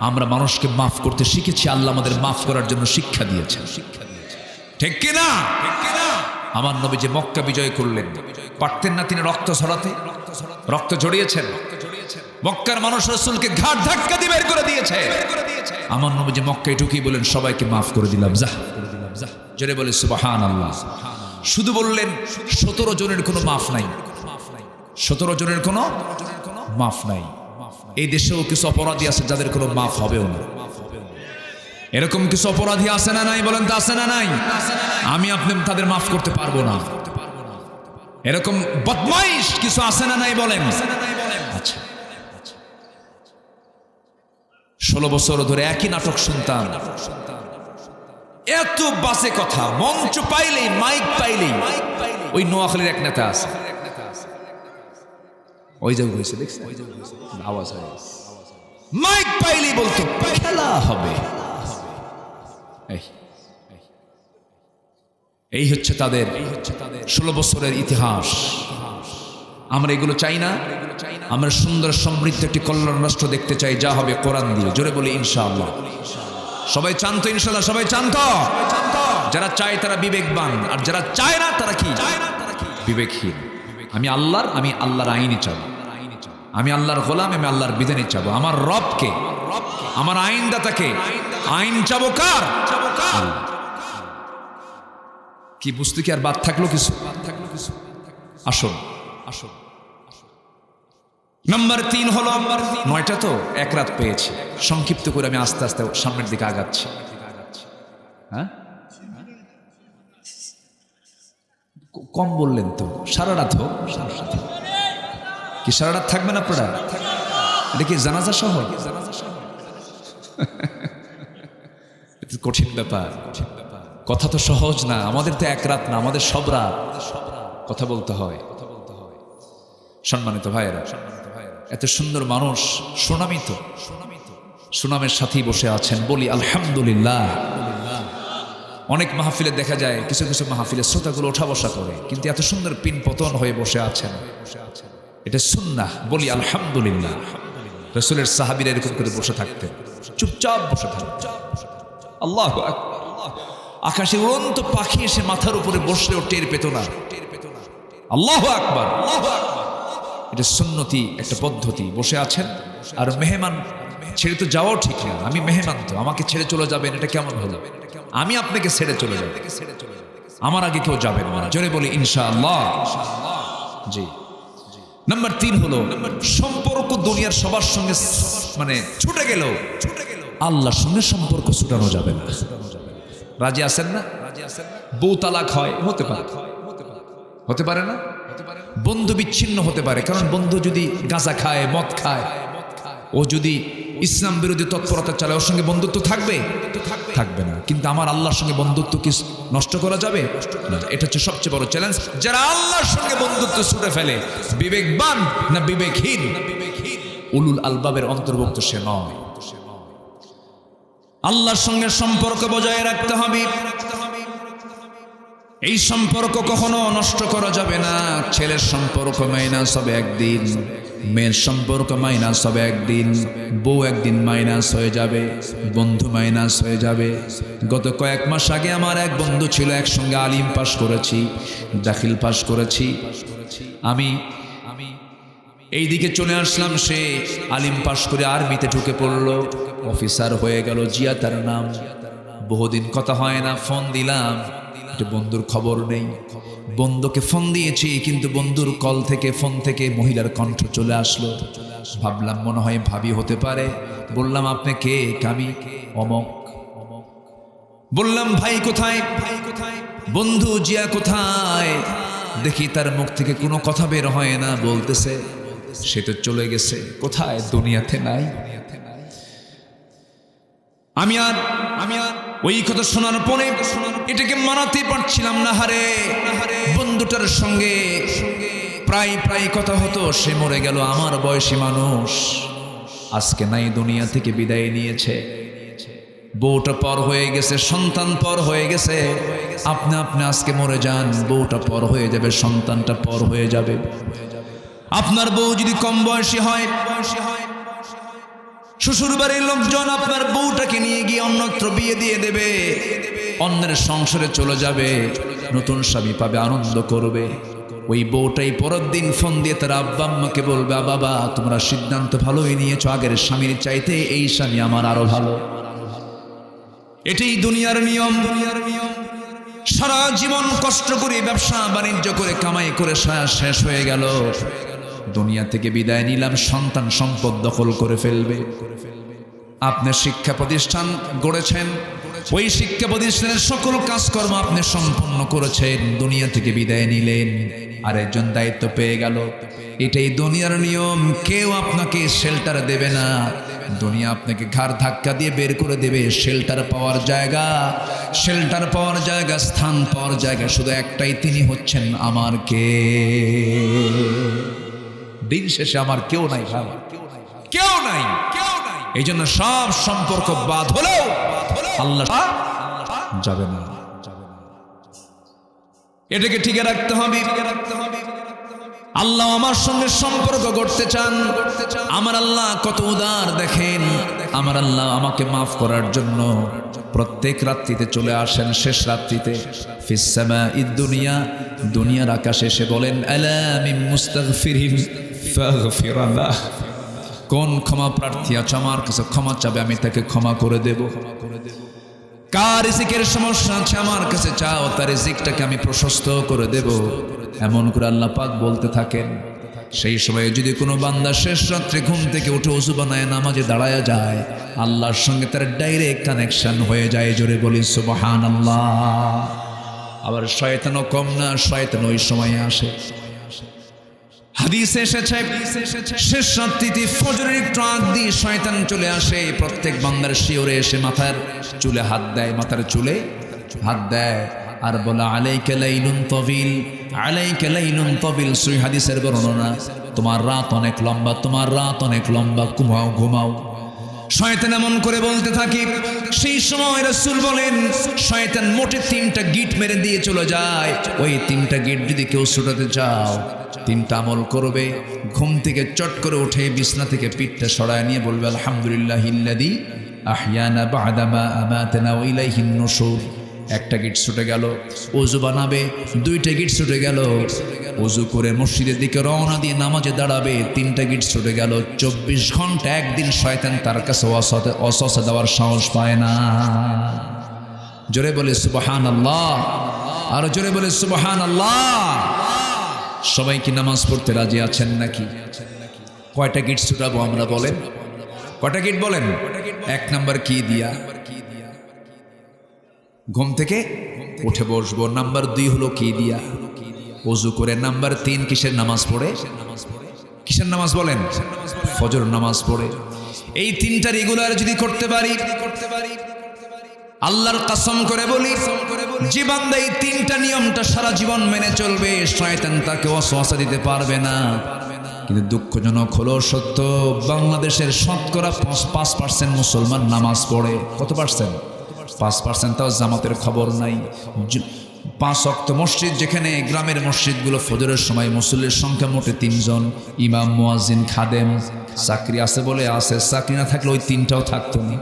আমরা মানুষকে মাফ করতে শিখেছি। আল্লাহ আমাদের মাফ করার জন্য শিক্ষা দিয়েছেন, ঠিক কিনা? আমার নবী যে মক্কা বিজয় করলেন, পারতেন না তিনি রক্ত ঝরাতে? রক্ত ঝরিয়েছেন। মক্কার মানুষ রাসূলকে ঘাট ধাক্কা দিয়ে বের করে দিয়েছে। আমার নবী যে মক্কায় ঢুকিয়ে বলেন, সবাইকে মাফ করে দিলাম, যা। জোরে বলে সুবহানাল্লাহ। শুধু বললেন 17 জনের কোনো মাফ নাই, 17 জনের কোনো মাফ নাই। এই দেশেও কিছু অপরাধী আছে যাদের কোনো মাফ হবেও না। এরকম কিছু অপরাধী আছে না নাই? বলেন তো আছে না নাই? আমি আপনি তাদের মাফ করতে পারবো না। এরকম বদমাইশ কিছু আছে না নাই? বলেন। আচ্ছা, 16 বছর ধরে একই নাটক শুনতাম, এত বাজে কথা। মঞ্চ পাইলেই, মাইক পাইলেই, ওই নোয়াখালীর এক নেতা আছে, ওই যে হয়েছে দেখছেন, আওয়াজ হয়, মাইক পাইলেই বলতো খেলা হবে। এই হচ্ছে তাদের 16 বছরের ইতিহাস। আমরা এগুলো চাই না। আমরা সুন্দর সমৃদ্ধ একটি কল্যাণ রাষ্ট্র দেখতে চাই, যা হবে কোরআন দিয়ে। জোরে বলি ইনশাআল্লাহ। সবাই চান তো? ইনশাআল্লাহ সবাই চান তো? যারা চায় তারা বিবেকবান, আর যারা চায় না তারা কি? বিবেকহীন। আমি আল্লাহর আইনই চাবো, আমি আল্লাহর গোলাম, আমি আল্লাহর বিধানই চাবো। আমার রবকে, আমার আইনদাতাকে, আইন চাবো কার? কি বুঝতে কি আর বাদ থাকলো কিছু? আসুন। নাম্বার 3 হলো, 9টা তো এক রাত পেয়েছি, সংক্ষিপ্ত করে আমি আস্তে আস্তে সামনের দিকে আগাচ্ছি। হ্যাঁ, কম বললেন তো। সারা রাত হোক। কি সারা রাত থাকবেন আপনারা? এটা কি জানাজা সহ? কঠিন ব্যাপার। কথা তো সহজ না। আমাদের তো এক রাত না, আমাদের সব রাত কথা বলতে হয়। সম্মানিত ভাইয়েরা, এত সুন্দর মানুষ, সুনামিত, সুনামের সাথেই বসে আছেন। বলি আলহামদুলিল্লাহ। অনেক মাহফিলে দেখা যায়, কিছু কিছু মাহফিলে শ্রোতাগুলো ওঠা বসা করে, কিন্তু এত সুন্দর পিন পতন হয়ে বসে আছেন, এটা সুন্নাহ। বলি আলহামদুলিল্লাহ। রাসূলের সাহাবীরা এরকম করে বসে থাকতেন, চুপচাপ বসে থাকতেন। আল্লাহু আকবার। আকাশে উড়ন্ত পাখি এসে মাথার উপরে বসলেও টের পেত না। আল্লাহু আকবার। এটা সুন্নতি একটা পদ্ধতি। বসে আছেন, আর মেহমান ছেড়ে তো যাওয়াও ঠিক না। আমি মেহমান, তো আমাকে ছেড়ে চলে যাবেন, এটা কেমন হলো? আমি আপনাকে ছেড়ে চলে যাব, আমার আগে কেউ যাবেন না। জোরে বলি ইনশাআল্লাহ। জি। নাম্বার 3 হলো, সম্পর্ক দুনিয়ার সবার সঙ্গে মানে ছুটে গেল, আল্লাহর সঙ্গে সম্পর্ক ছুটানো যাবে না। রাজি আছেন না? বউ তালাক হয়, হতে পারে, হতে পারে না? বন্ধু বিচ্ছিন্ন হতে পারে, কারণ বন্ধু যদি গাঁজা খায়, মদ খায়, ও যদি ইসলাম বিরোধী তৎপরতা চালায়, ওর সঙ্গে বন্ধুত্ব থাকবে? থাকবে না। কিন্তু আমার আল্লাহর সঙ্গে বন্ধুত্ব কি নষ্ট করা যাবে? না। এটা হচ্ছে সবচেয়ে বড় চ্যালেঞ্জ। যারা আল্লাহর সঙ্গে বন্ধুত্ব ছুটে ফেলে, বিবেকবান না বিবেকহীন? উলুল আলবাবের অন্তর্ভুক্ত সে নয়। আল্লাহর সঙ্গে সম্পর্ক বজায় রাখতে হবে। এই সম্পর্ক কখনো নষ্ট করা যাবে না। ছেলের সম্পর্ক মাইনাস হবে একদিন, মেয়ের সম্পর্ক মাইনাস হবে একদিন, বউ একদিন মাইনাস হয়ে যাবে, বন্ধু মাইনাস হয়ে যাবে। গত কয়েক মাস আগে আমার এক বন্ধু ছিল, একসঙ্গে আলিম পাশ করেছি, দাখিল পাশ করেছি। আমি এইদিকে চলে আসলাম, সে আলিম পাশ করে আর্মিতে ঢুকে পড়লো, অফিসার হয়ে গেল, জিয়া তার নাম। বহুদিন কথা হয় না, ফোন দিলাম, বন্ধুর খবর নেই। বন্ধুকে ফোন দিয়েছি, কিন্তু বন্ধুর কল থেকে, ফোন থেকে মহিলার কণ্ঠ চলে আসলো। ভাবলাম মনে হয় ভাবি হতে পারে। বললাম আপনি কে? আমি অমক। বললাম ভাই কোথায়? বন্ধু জিয়া কোথায়? দেখি তার মুখ থেকে কোনো কথা বের হয় না। বলতেছে সে তো চলে গেছে। কোথায়? দুনিয়াতে নাই। আমি আর ওই কথা শোনার পরে এটাকে মানাতে পারছিলাম না। হারে বন্ধুটার সঙ্গে প্রায় প্রায় কথা হতো সে মরে গেল, আমার বয়সী মানুষ আজকে নাই, দুনিয়া থেকে বিদায় নিয়েছে। বউটা পর হয়ে গেছে, সন্তান পর হয়ে গেছে। আপনি আপনি আজকে মরে যান, বউটা পর হয়ে যাবে, সন্তানটা পর হয়ে যাবে। আপনার বউ যদি কম বয়সী হয়, শ্বশুর বাড়ির লোকজন আপনার বউটাকে নিয়ে গিয়ে অন্যত্র বিয়ে দিয়ে দেবে, অন্যের সংসারে চলে যাবে, নতুন স্বামী পাবে, আনন্দ করবে। ওই বউটাই পরের দিন ফোন দিয়ে তার আব্বা আম্মাকে বলবে, বাবা তোমরা সিদ্ধান্ত ভালোই নিয়েছো, আগের স্বামীর চাইতে এই স্বামী আমার আরো ভালো। এটাই দুনিয়ার নিয়ম। সারা জীবন কষ্ট করে ব্যবসা বাণিজ্য করে কামাই করে শেষ হয়ে গেল, দুনিয়া থেকে বিদায় নিলাম, সন্তান সম্পদ দখল করে ফেলবে। আপনি শিক্ষা প্রতিষ্ঠান গড়েছেন, ওই শিক্ষা প্রতিষ্ঠানের সকল কাজকর্ম আপনি সম্পন্ন করেছেন, দুনিয়া থেকে বিদায় নিলেন, আরেকজন দায়িত্ব পেয়ে গেল। এটাই দুনিয়ার নিয়ম। কেউ আপনাকে শেল্টার দেবে না, দুনিয়া আপনাকে ঘাড় ধাক্কা দিয়ে বের করে দেবে। শেল্টার পাওয়ার জায়গা, শেল্টার পাওয়ার জায়গা, স্থান পাওয়ার জায়গা শুধু একটাই, তিনি হচ্ছেন আমার কে। দিন শেষে আমার কেউ নাই ভাই, কেউ নাই। এই জন্য সব সম্পর্ক বাদ হলেও আল্লাহ যাবে না, এটাকে টিকে রাখতে হবে। আল্লাহ আমার সঙ্গে সম্পর্ক গড়তে চান। আমার আল্লাহ কত উদার দেখেন, আমার আল্লাহ আমাকে মাফ করার জন্য প্রত্যেক রাত্রিতে চলে আসেন, শেষ রাত্রিতে ফিস সামাঈদ দুনিয়া, দুনিয়ার আকাশে এসে বলেন, আলা মিন মুস্তাগফিরিন ফাগফির লাহ। কোন ক্ষমা প্রার্থী আছে আমার কাছে ক্ষমা চাবে, আমি তাকে ক্ষমা করে দেব। কার রিজিকের সমস্যা আছে আমার কাছে চাও, তার রিজিকটাকে আমি প্রশস্ত করে দেব। এমন করে আল্লাহ পাক বলতে থাকেন। সেই সময়ে যদি কোনো বান্দা শেষ রাত্রে ঘুম থেকে উঠে ওযু বানায় নামাজে দাঁড়ায়া যায়, আল্লাহর সঙ্গে তার ডাইরেক্ট কানেকশন হয়ে যায়। জোরে বলি সুবহানাল্লাহ। আবার শয়তানও কম না, শয়তান ওই সময়ে আসে। হাদিসে এসেছে শেষ রাত্রিতে ফজরের একটু আগ দিয়ে শয়তান চলে আসে, প্রত্যেক বান্দার শিওরে এসে মাথার চুলে হাত দেয়, মাথার চুলে হাত দেয় আর বলে, আলাইকা লাইলুন তাবিল, আলাইকা লাইলুন তাবিল। সই হাদিসের বর্ণনা, তোমার রাত অনেক লম্বা, তোমার রাত অনেক লম্বা, ঘুমাও ঘুমাও। শয়তান এমন করে বলতে থাকে। সেই সময় রাসূল বলেন, শয়তান মোটে 3টা গিট মেরে দিয়ে চলে যায়। ওই 3টা গিট যদি কেউ ছুটাতে চাও, 3টা আমল করবে। ঘুম থেকে চট করে উঠে বিছনা থেকে পিঠটা সরায় নিয়ে বলবে, আলহামদুলিল্লাহিল্লাযী আহইয়ানা বা'দা মা আমাতানা ওয়া ইলাইহিন নুশুর। একটা গিট ছুটে গেল। ওযু বানাবে, 2টা গিট ছুটে গেল। ওযু করে মসজিদের দিকে রওনা দিয়ে নামাজে দাঁড়াবে, 3টা গিট ছুটে গেল। 24 ঘন্টা একদিন শয়তান তার কাছে ওয়াসওয়াসা দেওয়ার সাহস পায় না। জোরে বলে সুবহানাল্লাহ, আর জোরে বলে সুবহানাল্লাহ। সবাই কি নামাজ পড়তে রাজি আছেন নাকি? কয়টা গিট ছুটাবো আমরা বলেন? কয়টা গিট বলেন? 1 নাম্বার কি দিয়া? ঘুম থেকে উঠে বসবো। নাম্বার 2 হলো কি দিয়া? ওযু করে। নাম্বার 3 কিসের নামাজ পড়ে? কিসের নামাজ বলেন? ফজর নামাজ পড়ে। এই 3টা রেগুলার যদি করতে পারি, আল্লাহর কসম করে বলি, যে বান্দা এই 3টা নিয়মটা সারা জীবন মেনে চলবে, শয়তান তাকে ওয়াসওয়াসা দিতে পারবে না। কিন্তু দুঃখজনক হলো সত্য, বাংলাদেশের শতকরা 5% মুসলমান নামাজ পড়ে। কত পার্সেন্ট? 5%। তাও জামাতের খবর নাই। 5 ওয়াক্ত মসজিদ, যেখানে গ্রামের মসজিদগুলো ফজরের সময় মুসল্লির সংখ্যা মোটে 3 জন, ইমাম, মুয়াজ্জিন, খাদেম। চাকরি আছে বলে আছে, চাকরি না থাকলে ওই 3টাও থাকতো না।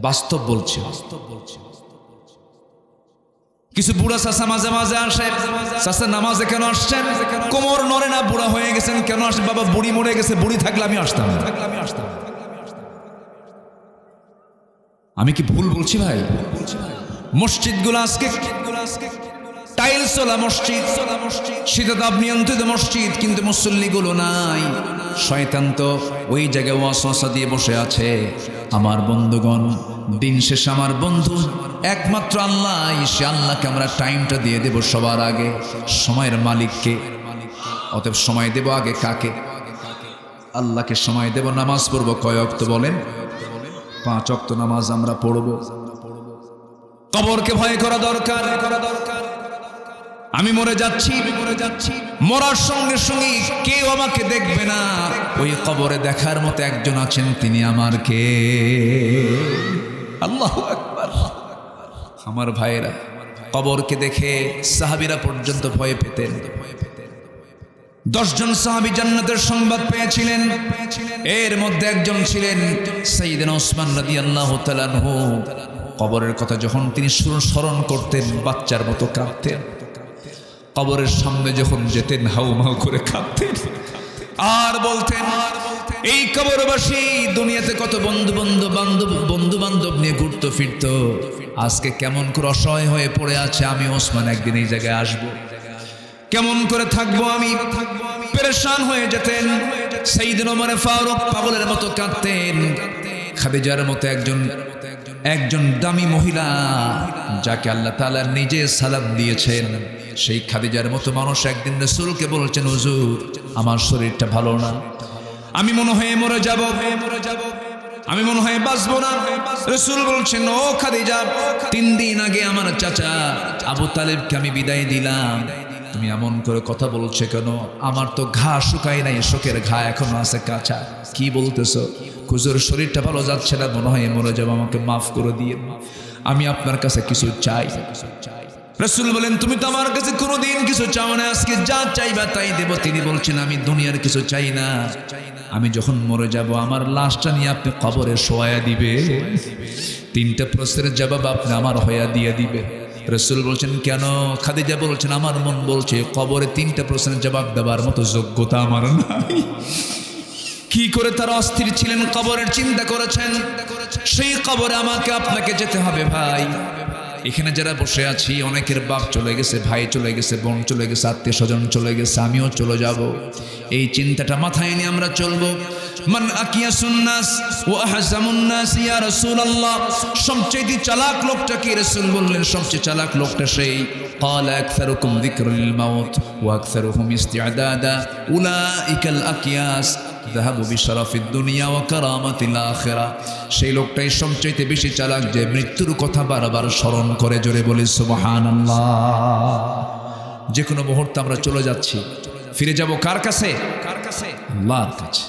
বাস্তব বলছে। কিছু বুড়া চাচা মাঝে মাঝে আসে, চাচা নামাজে কেন আসছেন? কোমর নড়ে না, বুড়া হয়ে গেছেন, কেন আসেন? বাবা বুড়ি মরে গেছে, বুড়ি থাকলে আমি আসতাম। আমি কি ভুল বলছি ভাই? মসজিদগুলো আজকে টাইলস ওলা মসজিদ, শীতাতাপ নিয়ন্ত্রিত মসজিদ, কিন্তু মুসল্লিগুলো নাই। শয়তান তো ওই জায়গায় ওয়াসওয়াসা দিয়ে বসে আছে। আমার বন্ধুগণ, দিন শেষে আমার বন্ধু একমাত্র আল্লাহ। সে আল্লাহকে আমরা টাইমটা দিয়ে দেব সবার আগে, সময়ের মালিককে। অতএব সময় দেব আগে কাকে? আল্লাহকে সময় দেব। নামাজ পড়বো কয় ওয়াক্ত বলেন? 5 ওয়াক্ত নামাজ আমরা পড়ব। কবরকে ভয় করা দরকার। আমি মরে যাচ্ছি, মরার সঙ্গে সঙ্গে কেউ আমাকে দেখবে না, ওই কবরে দেখার মতো একজন আছেন, তিনি আমার কে? আল্লাহু আকবার। আমার ভাইয়েরা, কবরকে দেখে সাহাবীরা পর্যন্ত ভয় পেতেন। 10 জন সাহাবী জান্নাতের সংবাদ পেয়েছিলেন, এর মধ্যে একজন ছিলেন সাইয়েদনা ওসমান রাদিয়াল্লাহু তাআলা আনহু। কবরের কথা যখন তিনি স্মরণ করতেন, বাচ্চার মতো কাঁদতেন। কবরের সামনে যখন যেতেন, হাউমাউ করে কাঁদতেন আর বলতেন, এই কবরবাসী দুনিয়াতে কত বন্ধু বান্ধব নিয়ে ঘুরতো ফিরতো, আজকে কেমন করে অসহায় হয়ে পড়ে আছে। আমি ওসমান একদিন এই জায়গায় আসবো, কেমন করে থাকবো আমি, পেরেশান হয়ে যেতেন। সাইয়েদনা ওমর ফারুক পাগলের মতো কাঁদতেন। খাদিজার মতো একজন দামি মহিলা, যাকে আল্লাহ তাআলা নিজে সালাম দিয়েছেন, সেই খাদিজার মতো মানুষ একদিন রাসূলকে বলছেন, হুজুর আমার শরীরটা ভালো না, আমি মনে হয় মরে যাব, আমি মনে হয় বাঁচবো না। রাসূল বলছেন, ও খাদিজা, 3 দিন আগে আমার চাচা আবু তালেবকে আমি বিদায় দিলাম, তুমি এমন করে কথা বলছো কেন? আমার তো ঘা শুকায় নাই, শোকের ঘা এখনো আছে কাঁচা। কি বলতেছো? হুজুর শরীরটা ভালো যাচ্ছে না, মনে হয় মরে যাব, আমাকে মাফ করে দিয়ে, আমি আপনার কাছে কিছু চাই। রাসূল বলেন, তুমি তো আমার কাছে কোনোদিন কিছু চাও না, আজকে যা চাইবা তাই দেব। তিনি বলছেন, আমি দুনিয়ার কিছু চাই না, আমি যখন মরে যাব আমার লাশটা নিয়ে আপনি কবরে শোয়া দিবে, 3টা প্রশ্নের জবাব আপনি আমার হইয়া দিয়ে দিবে। রাসূল বলছেন, কেন? খাদিজা বলছেন, আমার মন বলছে কবরে 3টা প্রশ্নের জবাব দেওয়ার মতো যোগ্যতা আমার নাই। কি করে তারা অস্থির ছিলেন, কবরের চিন্তা করেছেন। সেই কবরে আমাকে আপনাকে যেতে হবে ভাই। এখানে যারা বসে আছি, অনেকের বাপ চলে গেছে, ভাই চলে গেছে, বোন চলে গেছে, আত্মীয় স্বজন চলে গেছে, আমিও চলে যাব। এই চিন্তাটা মাথায় নিয়ে আমরা চলবো। মান আকিয়াসুন নাস ওয়া আহজামুন নাস ইয়া রাসূলুল্লাহ, সবচেয়ে চালাক লোকটা কি? রাসূল বললেন, সবচেয়ে চালাক লোকটা সেই, قال اكثركم ذكر للموت واكثرهم استعدادا اولئك الاكياس ذهبوا بشرف الدنيا وكرامه الاخره। সেই লোকটাই সবচেয়ে বেশি চালাক, যে মৃত্যুর কথা বারবার স্মরণ করে। জোরে বলি সুবহানাল্লাহ। যে কোনো মুহূর্তে আমরা চলে যাচ্ছি, ফিরে যাব কার কাছে? আল্লাহর কাছে।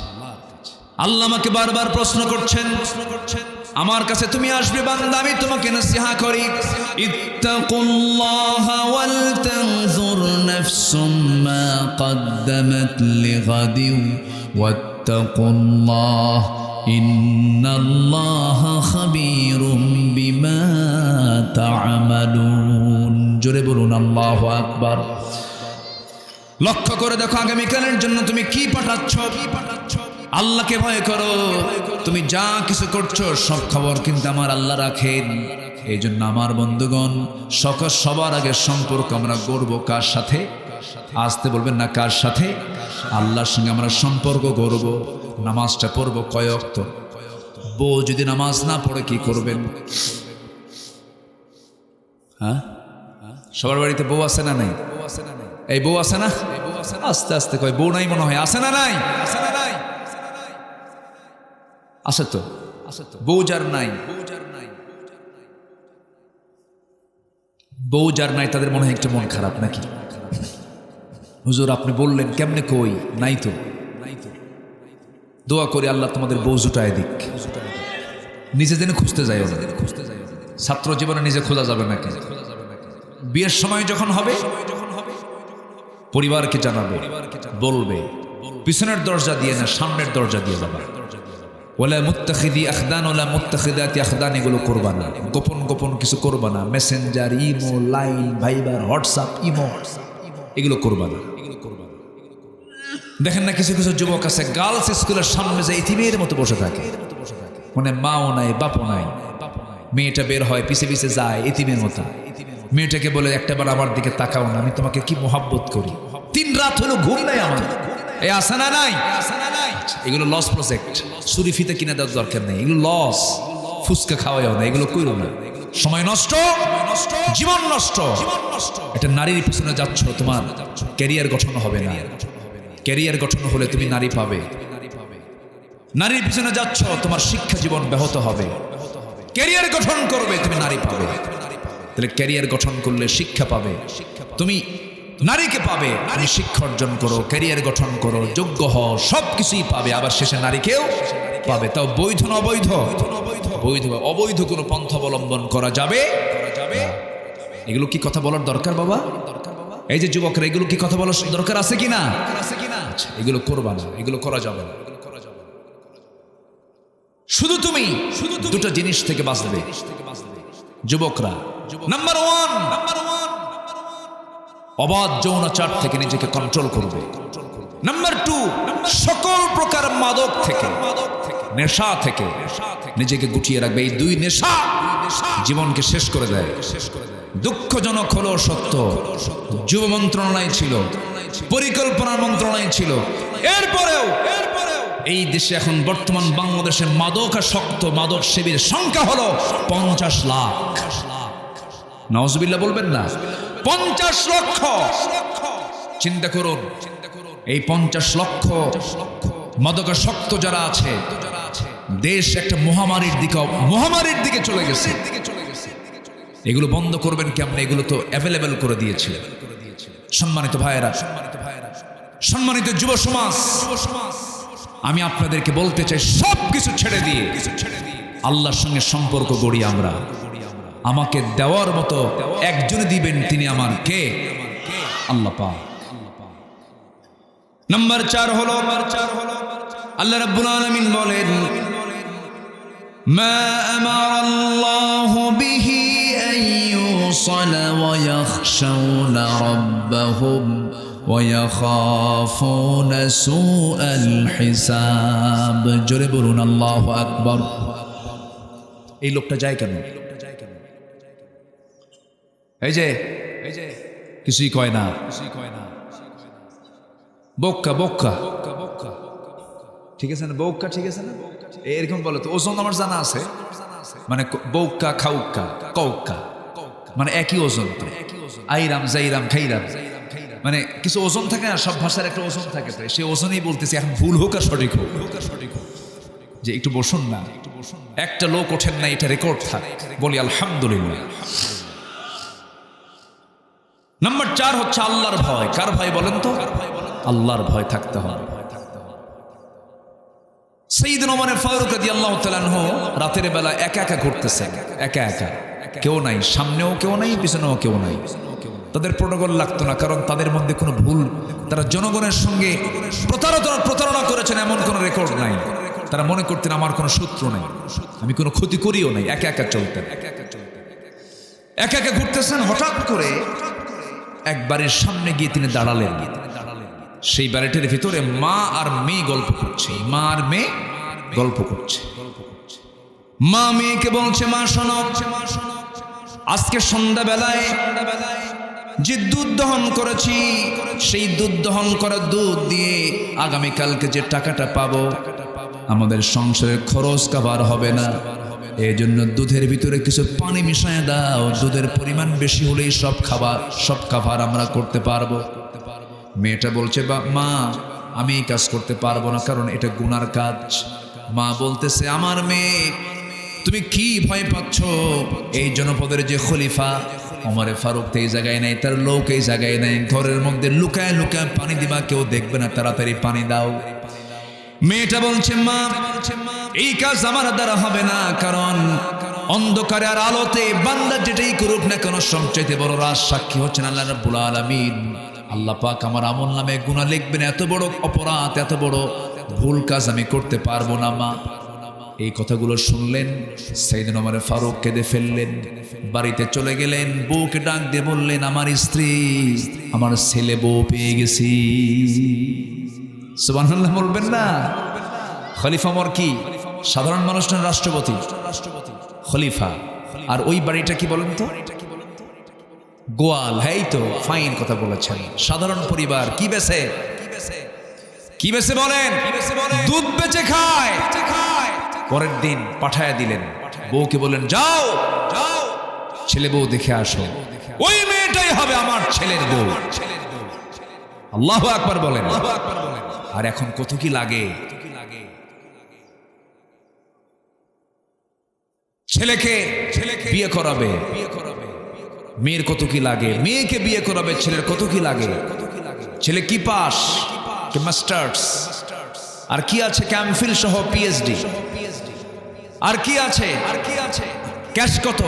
আল্লাহ আমাকে বারবার প্রশ্ন করছেন, আমার কাছে তুমি আসবে বান্দা, আমি তোমাকে নসিহত করি, ইত্তাকুল্লাহা ওয়াল তানজুর নাফসুম মা কদ্দামাত লিগাদিন ওয়াত্তাকুল্লাহ ইন্নাল্লাহা খাবীরুম বিমা তা'মালুন। জোরে বলুন আল্লাহু আকবার। লক্ষ্য করে দেখো আগামীকালের জন্য তুমি কি পাঠাচ্ছ। আল্লাহকে ভয় করো। তুমি যা কিছু করছো সব খবর কিন্তু আমার আল্লাহ রাখেন। এই জন্য আমার বন্ধুগণ, সবার আগে সম্পর্ক আমরা গড়বো কার সাথে? আসতে বলবেন না, কার সাথে? আল্লাহর সঙ্গে আমরা সম্পর্ক গড়বো। নামাজটা পড়বো কয় ওয়াক্ত? বউ যদি নামাজ না পড়ে কি করবেন? হ্যাঁ, সবার বাড়িতে বউ আছে না নাই? এই বউ আছে না? আস্তে আস্তে কয় বউ নাই মনে হয়। আছে না নাই? আছে তো। বউ যার নাই, বউ যার নাই তাদের মনে হয় একটু মন খারাপ নাকি? হুজুর আপনি বললেন কেমনে? কই নাই তো। দোয়া করি আল্লাহ তোমাদের বউ জুটায় দিক। নিজে যেন খুঁজতে যায়, ছাত্র জীবনে নিজে খোঁজা যাবে নাকি? বিয়ের সময় যখন হবে পরিবারকে জানাবে, বলবে পিছনের দরজা দিয়ে না, সামনের দরজা দিয়ে যাবে। ওয়ালা মুত্তাখিদি আখদান ওয়ালা মুত্তাখিদাতি আখদান, এগুলো করবা না। গোপন গোপন কিছু করবা না। Messenger, imo, Line, Viber, WhatsApp, imo, এগুলো করবা না। দেখেন না কিছু কিছু যুবক আছে গার্লস স্কুলের সামনে যে ইতিমের মতো বসে থাকে, মানে মাও নাই বাপও নাই। মেয়েটা বের হয়, পিছে পিছে যায় ইতিমের মতো। মেয়েটাকে বলে একটা বার আমার দিকে তাকাও না, আমি তোমাকে কি মোহাব্বত করি। 3 রাত হলো ঘুম নাই আমার। এই আসে না নাই? এগুলো লস প্রজেক্ট। চুরি ফিতে কিনে দেওয়ার দরকার নেই, এগুলো লস। ফুচকা খাওয়াইও না, এগুলো কইরো না। সময় নষ্ট, জীবন নষ্ট। এটা নারীর পিছনে যাচ্ছ, তোমার ক্যারিয়ার গঠন হবে না। ক্যারিয়ার গঠন হলে তুমি নারী পাবে। নারীর পিছনে যাচ্ছ, তোমার শিক্ষা জীবন ব্যাহত হবে। ক্যারিয়ার গঠন করবে, তুমি নারী পাবে। তাহলে ক্যারিয়ার গঠন করলে শিক্ষা পাবে। তুমি নারীকে পাবে, তুমি শিক্ষা অর্জন করো, ক্যারিয়ার গঠন করো, যোগ্য হও, সব কিছুই পাবে, আবার শেষে নারীকেও পাবে। তাও বৈধ না অবৈধ? বৈধ। অবৈধ কোনো পন্থা অবলম্বন করা যাবে না। এগুলো কি কথা বলার দরকার বাবা? এই যে যুবকরা, এগুলো কি কথা বলার দরকার আছে কি না? এগুলো করবা না, এগুলো করা যাবে না। শুধু তুমি দুটো জিনিস থেকে বাঁচবে যুবকরা। নাম্বার ওয়ান, অবাধ যৌনাচার থেকে নিজেকে কন্ট্রোল করবে। নাম্বার টু, সকল প্রকার মাদক থেকে, নেশা থেকে নিজেকে গুটিয়ে রাখবে। এই দুই নেশা জীবনকে শেষ করে দেয়। দুঃখজনক হলো সত্য, যুব মন্ত্রণালয় ছিল, পরিকল্পনা মন্ত্রণালয় ছিল, এরপরেও এই দেশে এখন বর্তমান বাংলাদেশে মাদকাসক্ত মাদক সেবীর সংখ্যা হলো 50 লাখ। নাউজুবিল্লাহ বলবেন না? 50 লক্ষ। চিন্তা করুন, এই 50 লক্ষ মাদকাসক্ত যারা আছে, দেশ একটা মহামারীর দিকে চলে গেছে। এগুলো বন্ধ করবেন কেমন? এগুলো তো অ্যাভেলেবেল করে দিয়েছে। সম্মানিত ভাইয়েরা, সম্মানিত যুব সমাজ, আমি আপনাদেরকে বলতে চাই, সব কিছু ছেড়ে দিয়ে আল্লাহর সঙ্গে সম্পর্ক গড়ি আমরা। আমাকে দেওয়ার মতো একজনে দিবেন, তিনি আমার কে? আল্লাহ পাক। নাম্বার 4 হলো, আল্লাহ রাব্বুল আলামিন বলেন, মা আমারাল্লাহু বিহি আন ইউসালা ওয়া ইয়াখশাউনা রাব্বাহুম ওয়া ইয়াখাফুনা সুআল হিসাব। জোরে বলুন আল্লাহু আকবার। এই লোকটা যায় কেন? এই যে কিছুই কয় না, বক্কা বক্কা, ঠিক আছে না? বৌকা, ঠিক আছে না? এরকম বলে তো। ওজন আমার জানা আছে, মানে বৌকা খাউকা কৌকা, মানে একই ওজন। আইরাম জাইরাম খাইরাম, মানে কিছু ওজন থাকে না, সব ভাষার একটা ওজন থাকে। তো সে ওজনেই বলতেছি, এখন ভুল হোক আর সঠিক হোক, যে একটু বসুন না, একটা লোক ওঠেন না, এটা রেকর্ড থাক, বলি আলহামদুলিল্লাহ। নাম্বার 4 হচ্ছে আল্লাহর ভয়। কার ভয় বলেন তো? আল্লাহর ভয় থাকতে হবে। সাইয়েদনা ওমর ফারুক রাদিয়াল্লাহু তাআলা আনহু রাতের বেলা একা একা ঘুরতেছেন, একা একা, কেউ নাই, সামনেও কেউ নাই, পিছনেও কেউ নাই। তাদের প্রটোকল লাগতো না, কারণ তাদের মধ্যে কোনো ভুল, তারা জনগণের সঙ্গে প্রতারণা করেছেন এমন কোনো রেকর্ড নাই। তারা মনে করতেন আমার কোনো শত্রু নাই, আমি কোনো ক্ষতি করিও নাই, একা একা চলতেন। একা একা ঘুরতেছেন, হঠাৎ করে এক বাড়ির সামনে গিয়ে তিনি দাঁড়ালেন। সেই বাড়িটির ভিতরে মা আর মেয়ে গল্প করছে, মা আর মেয়ে গল্প করছে। মা মেয়েকে বলছে, মা শোনো, আজকে সন্ধ্যাবেলায় যে দুধ দহন করেছি, সেই দুধ দহন করা দুধ দিয়ে আগামীকালকে যে টাকাটা পাবো, আমাদের সংসারের খরচ কাভার হবে না। এই জন্য দুধের ভিতরে কিছু পানি মিশিয়ে দাও, দুধের পরিমাণ বেশি হলেই সব খাবার আমরা করতে পারবো। মেয়েটা বলছে, মা আমি এই কাজ করতে পারবো না, কারণ এটা গুনার কাজ। মা বলতেছে, আমার মেয়ে তুমি কি ভয় পাচ্ছ? এই জনপদের যে খলিফা ওমরে ফারুক এই জায়গায় নাই, তার লোক এই জায়গায় নাই, ঘরের মধ্যে লুকায় লুকায় পানি দিবা, কেউ দেখবে না, তাড়াতাড়ি পানি দাও। মেয়েটা বলছে, মা এই কাজ আমার দ্বারা হবে না, কারণ অন্ধকারে আর আলোতে বান্দা যেটাই করুক না কেন, সবচেয়ে বড় রাজ সাক্ষী হচ্ছেন আল্লাহ রাব্বুল আলামিন। আল্লাহ পাক আমার আমল নামে গুনাহ লিখবেন, এত বড় অপরাধ, এত বড় ভুল কাজ আমি করতে পারবো না মা। এই কথাগুলো শুনলেন, সাইয়েদনা ওমর ফারুক কেঁদে ফেললেন, বাড়িতে চলে গেলেন, বউকে ডাক দিয়ে বললেন, আমার স্ত্রী, আমার ছেলে বউ পেয়ে গেছি। সুবহানাল্লাহ বলবেন না? খলিফা ওমর কি সাধারণ মানুষ না, রাষ্ট্রপতি? খলিফা। আর ওই বাড়িটা কি বলেন তো? গোয়াল। হ্যাঁ, তো ফাইন কথা বলেছেন। সাধারণ পরিবার। কি বেচে? কি বেচে বলেন? দুধ বেচে খায়। পরের দিন পাঠায়া দিলেন, বউকে বললেন, যাও ছেলে বউ দেখে আসো, ওই মেয়েটাই হবে আমার ছেলের বউ। আল্লাহু আকবার বলেন। আর এখন কত কি লাগে, ছেলেকে বিয়ে করাবে, মেয়ের কত কি লাগে, মেয়েকে বিয়ে করাবে ছেলের কত কি লাগে, ছেলে কি পাস, কি মাস্টার্স, আর কি আছে ক্যামফিল সহ পিএইচডি, আর কি আছে ক্যাশ কত,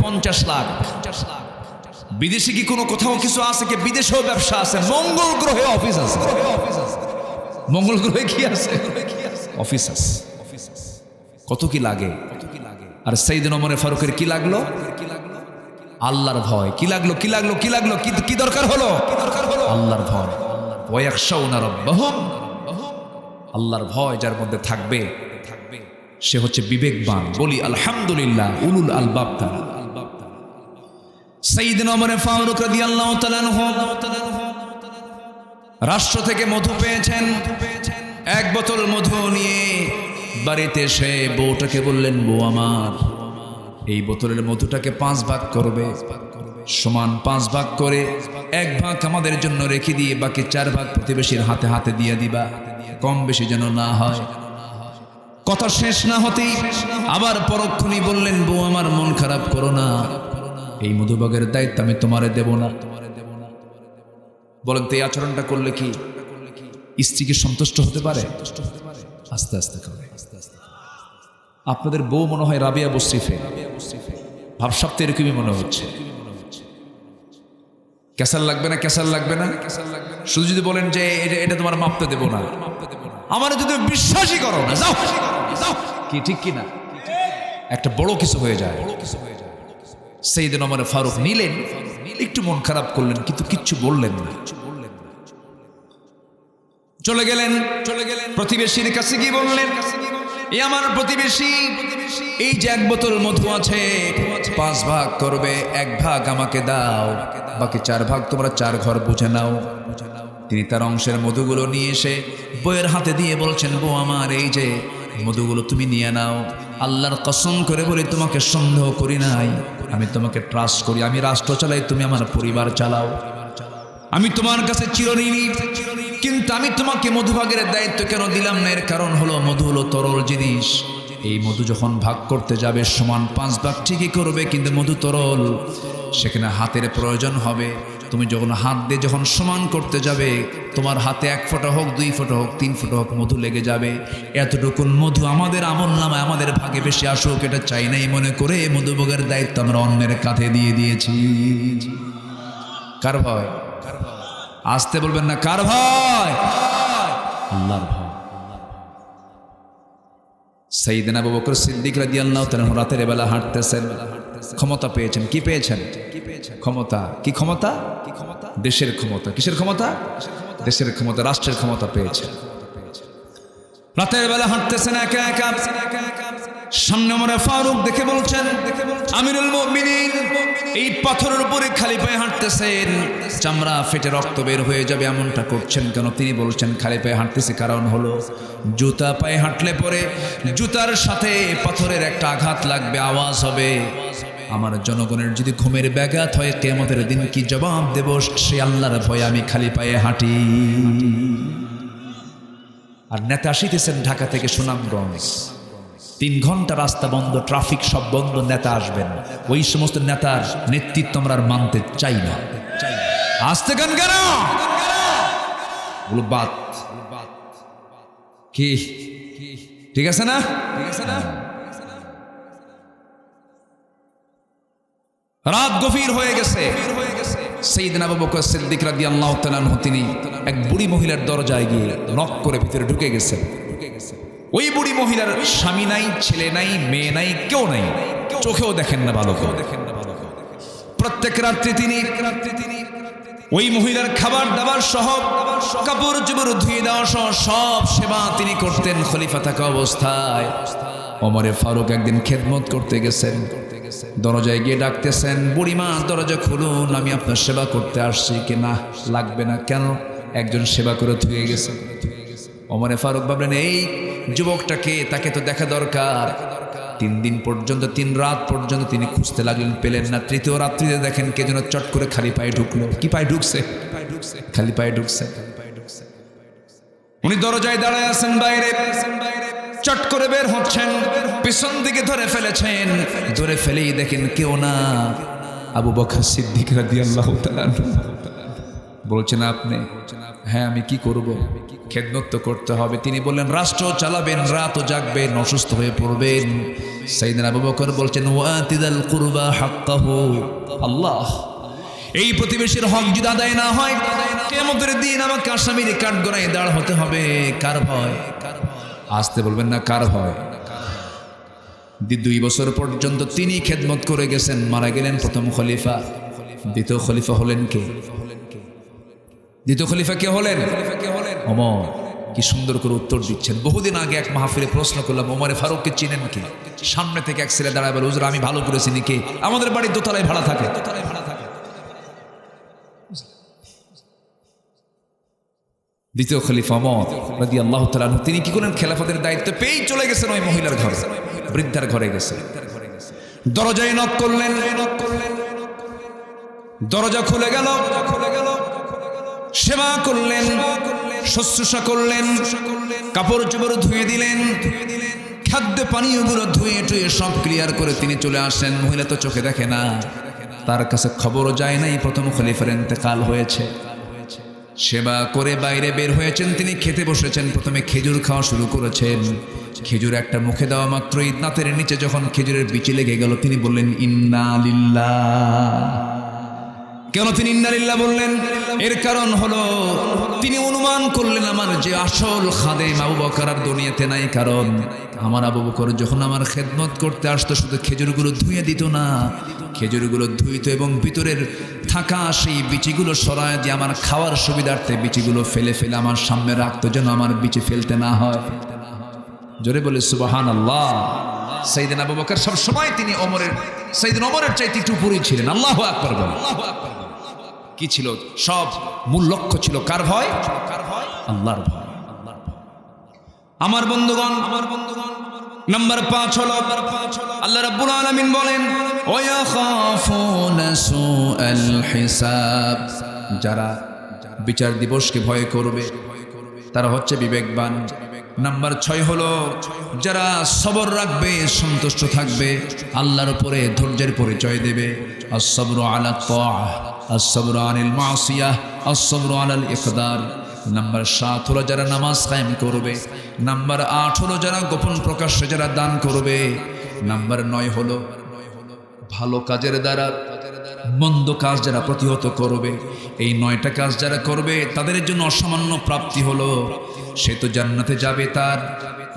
50 লাখ। বিদেশে কি কোনো কোথাও কিছু আছে কি? বিদেশেও ব্যবসা আছে, মঙ্গল গ্রহে অফিস আছে, মঙ্গল গ্রহে কি আছে? অফিস আছে। কত কি লাগে। আর সাইয়েদনা ওমর ফারুকের কি লাগলো? আল্লাহর ভয়। কি লাগলো? কি দরকার হলো? আল্লাহর ভয়। ওয়ায়াখশাউনা রাব্বাহুম, আল্লাহর ভয় যার মধ্যে থাকবে সে হচ্ছে বিবেকবান। বলি আলহামদুলিল্লাহ, উলুল আলবাব তারা। সাইয়েদনা ওমর ফারুক রাদিয়াল্লাহু তাআলা আনহু রাষ্ট্র থেকে মধু পেয়েছেন। এক বোতল মধু নিয়ে বাড়িতে এসে বউটাকে বললেন, বউ আমার, এই বোতলের মধুটাকে 5 ভাগ করবে, সমান 5 ভাগ করে 1 ভাগ আমাদের জন্য রেখে দিয়ে বাকি 4 ভাগ প্রতিবেশীর হাতে হাতে দিয়ে দিবা, কম বেশি যেন না হয়। কথা শেষ না হতেই আবার পরক্ষণই বললেন, বউ আমার, মন খারাপ করো না, এই মধুভাগের দায়িত্ব আমি তোমারে দেব না। বলেন তো এই আচরণটা করলে কি স্ত্রীকে সন্তুষ্ট হতে পারে? আস্তে আস্তে করে। আপনাদের বউ মনে হয় রাবিয়া বসরিফে, ভাবসাপ্তে এরকমই মনে হচ্ছে। ক্যাসাল লাগবে না, ক্যাসাল লাগবে না, শুধু যদি বলেন যে এটা তোমার মাপতে দেব না, আমার যদি বিশ্বাসই করো না, যাও কি ঠিক কি না, একটা বড় কিছু হয়ে যায়। সাইয়েদনা ওমর ফারুক নিলেন, একটু মন খারাপ করলেন, কিন্তু কিচ্ছু বললেন না। চলে গেলেন প্রতিবেশীর কাছে গিয়ে বললেন, এই আমার প্রতিবেশী, এই যে 1 বোতল মধু আছে 5 ভাগ করবে, 1 ভাগ আমাকে দাও, বাকি 4 ভাগ তোমরা 4 ঘর বুঝে নাও। তিনি তার অংশের মধুগুলো নিয়ে এসে বউয়ের হাতে দিয়ে বলছেন, বউ আমার, এই যে মধুগুলো তুমি নিয়ে নাও। আল্লাহর কসম করে বলি, তোমাকে সন্দেহ করি নাই, আমি তোমাকে ট্রাস্ট করি। আমি রাষ্ট্র চালাই, তুমি আমার পরিবার চালাও। আমি তোমার কাছে চিরঋণী, কিন্তু আমি তোমাকে মধুভাগের দায়িত্ব কেন দিলাম না? এর কারণ হলো মধু হলো তরল জিনিস। এই মধু যখন ভাগ করতে যাবে সমান 5 ভাগ ঠিকই করবে, কিন্তু মধু তরল, সেখানে হাতের প্রয়োজন হবে। তুমি যখন হাত দিয়ে যখন সমান করতে যাবে, তোমার হাতে 1 ফোঁটা হোক, 2 ফোঁটা হোক, 3 ফোঁটা হোক মধু লেগে যাবে। এতটুকুন মধু আমাদের আমলনামায় আমাদের ভাগে বেশি আসুক এটা চাই নাই মনে করে মধুভাগের দায়িত্ব আমরা অন্যের কাঁধে দিয়ে দিয়েছি। কার ভয়? আসতে বলবেন না, কার ভয়? আল্লাহর ভয়। সাইয়েদনা আবু বকর সিদ্দিক রাদিয়াল্লাহু তাআলা রাতের বেলা হাঁটতেছেন, ক্ষমতা পেয়েছেন। কি পেয়েছেন? ক্ষমতা। কি ক্ষমতা? দেশের ক্ষমতা। কিসের ক্ষমতা? দেশের ক্ষমতা, রাষ্ট্রের ক্ষমতা পেয়েছেন। রাতের বেলা হাঁটতেছেন একা একা, সামনে ওমর ফারুক দেখে বলছেন, আমিরুল মুমিনিন, এই পাথরের উপরে খালি পায়ে হাঁটতেছেন, চামড়া ফেটে রক্ত বের হয়ে যাবে, এমনটা করছেন কেন? তিনি বলছেন, খালি পায়ে হাঁটতেছি কারণ হলো জুতা পায়ে হাঁটলে পরে জুতার সাথে পাথরের একটা আঘাত লাগবে, আওয়াজ হবে। আমার জনগণের যদি ঘুমের ব্যাঘাত হয়, কিয়ামতের দিন কি জবাব দেব? সে আল্লাহর ভয়ে আমি খালি পায়ে হাঁটি। আর নেতা আসিতেছেন ঢাকা থেকে সুনামগঞ্জ, 3 ঘন্টা রাস্তা বন্ধ, ট্রাফিক সব বন্ধ, নেতা আসবেন। ওই সমস্ত নেতার নেতৃত্ব আমরা আর মানতে চাই না। আসতে গান কেন? বাত কি ঠিক আছে না? রাত গভীর হয়ে গেছে। সাইয়েদনা আবু বকর সিদ্দিক রাদিয়াল্লাহু তাআলা আনহু তিনি এক বুড়ি মহিলার দরজায় গিয়ে নক করে ভিতরে ঢুকে গেছেন। ওই বুড়ি মহিলার স্বামী নাই, ছেলে নাই, মেয়ে নাই, কেউ নাই, চোখেও দেখেন না ভালো করে। প্রত্যেক রাত্রি তিনি ওই মহিলার খাবার দাবার সহ, কাপড় চোপড় ধুয়ে দেওয়া সহ সব সেবা তিনি করতেন খলিফা থাকা অবস্থায়। ওমর ফারুক একদিন খেদমত করতে গেছেন, দরজায় গিয়ে ডাকতেছেন, বুড়িমা দরজা খুলুন, আমি আপনার সেবা করতে আসছি। কি না, লাগবে না। কেন? একজন সেবা করে ধুয়ে গেছে। ওমর ফারুক ভাবলেন, এই যুবকটাকে, তাকে তো দেখা দরকার। 3 দিন পর্যন্ত, 3 রাত পর্যন্ত তিনি খুঁজতে লাগলেন, পেলেন না। 3য় রাত্রিতে দেখেন কে যেন চট করে খালি পায়ে ঢুকলো। কি পায়ে ঢুকছে? খালি পায়ে ঢুকছে। উনি দরজায় দাঁড়ায় আছেন বাইরে, চট করে বের হচ্ছেন, পিছন দিকে ধরে ফেলেছেন। ধরে ফেলেই দেখেন কেউ না। আবু বকর সিদ্দিক রাদিয়াল্লাহু তাআলা বলছেন আপনি? হ্যাঁ, আমি কি করব? খেদমত তো করতে হবে। তিনি বললেন রাষ্ট্র চালাবেন, রাতও জাগবেন, অসুস্থ হয়ে পড়বেন। সাইয়েদনা আবু বকর বলছেন ওয়াতিদাল কুরবা হাক্কাহু। আল্লাহ, এই প্রতিবেশীর হক যদি আদায় না হয়, কিয়ামতের দিন আমাকে আসামির কাঠগড়ায় দাঁড় হতে হবে। কার ভয়? আসতে বলবেন না, কার ভয়? 2 বছর পর্যন্ত তিনি খেদমত করে গেছেন, মারা গেলেন প্রথম খলিফা। দ্বিতীয় খলিফা হলেন কে? দ্বিতীয় খলিফা কে হলেন? ওমর। কি সুন্দর করে উত্তর দিচ্ছেন। বহুদিন আগে এক মাহফিলে প্রশ্ন করলাম, ওমরে ফারুককে চিনেন কি? সামনে থেকে এক ছেলে দাঁড়ায় বলে, হুজুর আমি ভালো করে চিনি। কে? আমাদের বাড়ির দোতলায় ভাড়া থাকে। দ্বিতীয় খলিফা ওমর রাদিয়াল্লাহু তাআলা আনহু, তিনি কি করেন? খেলাফতের দায়িত্ব পেয়েই চলে গেছেন ওই মহিলার ঘরে, বৃদ্ধার ঘরে গেছে। দরজায় নক করলেন, দরজা খুলে গেল। সেবা করলেন, শুশ্রূষা করলেন, কাপড় চোপড় ধুয়ে দিলেন, খাদ্য পানীয়গুলো ধুয়ে টুয়ে সব ক্লিয়ার করে তিনি চলে আসেন। মহিলা তো চোখে দেখে না, তার কাছে খবরও যায় নাই প্রথম খলিফার ইন্তেকাল হয়েছে। সেবা করে বাইরে বের হয়েছেন, তিনি খেতে বসেছেন। প্রথমে খেজুর খাওয়া শুরু করেছেন। খেজুর একটা মুখে দেওয়া মাত্রই দাঁতের নিচে যখন খেজুরের বিচি লেগে গেল, তিনি বললেন ইন্না লিল্লাহ। কেন তিনি ইন্না লিল্লাহ বললেন? এর কারণ হলো তিনি অনুমান করলেন আমার যে আসল খাদেম আবু বকর আর দুনিয়াতে নাই। কারণ আমার আবু বকর যখন আমার খেদমত করতে আসতো, শুধু খেজুরগুলো ধুয়ে দিত না, খেজুরগুলো ধুইত এবং ভিতরের থাকা সেই বিচিগুলো সরায় দিয়ে আমার খাওয়ার সুবিধার্থে বিচিগুলো ফেলে ফেলে আমার সামনে রাখতো, যেন আমার বিচি ফেলতে না হয়। জোরে বলে সুবহানাল্লাহ। সাইয়েদনা আবু বকর সব সময় তিনি সাইয়েদনা ওমরের চাইতে একটু উপরেই ছিলেন। আল্লাহু আকবার বলেন। কি ছিল? সব মূল লক্ষ্য ছিল কার ভয়? আল্লাহর ভয়। আমার বন্ধুগণ, নাম্বার 5 হলো আল্লাহ রাব্বুল আলামিন বলেন ওয়াখাফুনা সুআল হিসাব। যারা বিচার দিবসকে ভয় করবে তারা হচ্ছে বিবেকবান। নাম্বার 6 হলো যারা সবর রাখবে, সন্তুষ্ট থাকবে, আল্লাহর উপরে ধৈর্যের পরিচয় দেবে। আস-সাবরু আলা তাআহ, আস-সাবরু আনিল মাসিয়াহ, আস-সাবরু আলাল ইকদার। নাম্বার 7 হলো যারা নামাজ কায়েম করবে। নাম্বার 8 হলো যারা গোপন প্রকাশ্যে যারা দান করবে। নাম্বার 9 হলো ভালো কাজের দ্বারা মন্দ কাজ যারা প্রতিহত করবে। এই 9টা কাজ যারা করবে তাদের জন্য অসামান্য প্রাপ্তি হলো সে তো জান্নাতে যাবে। তার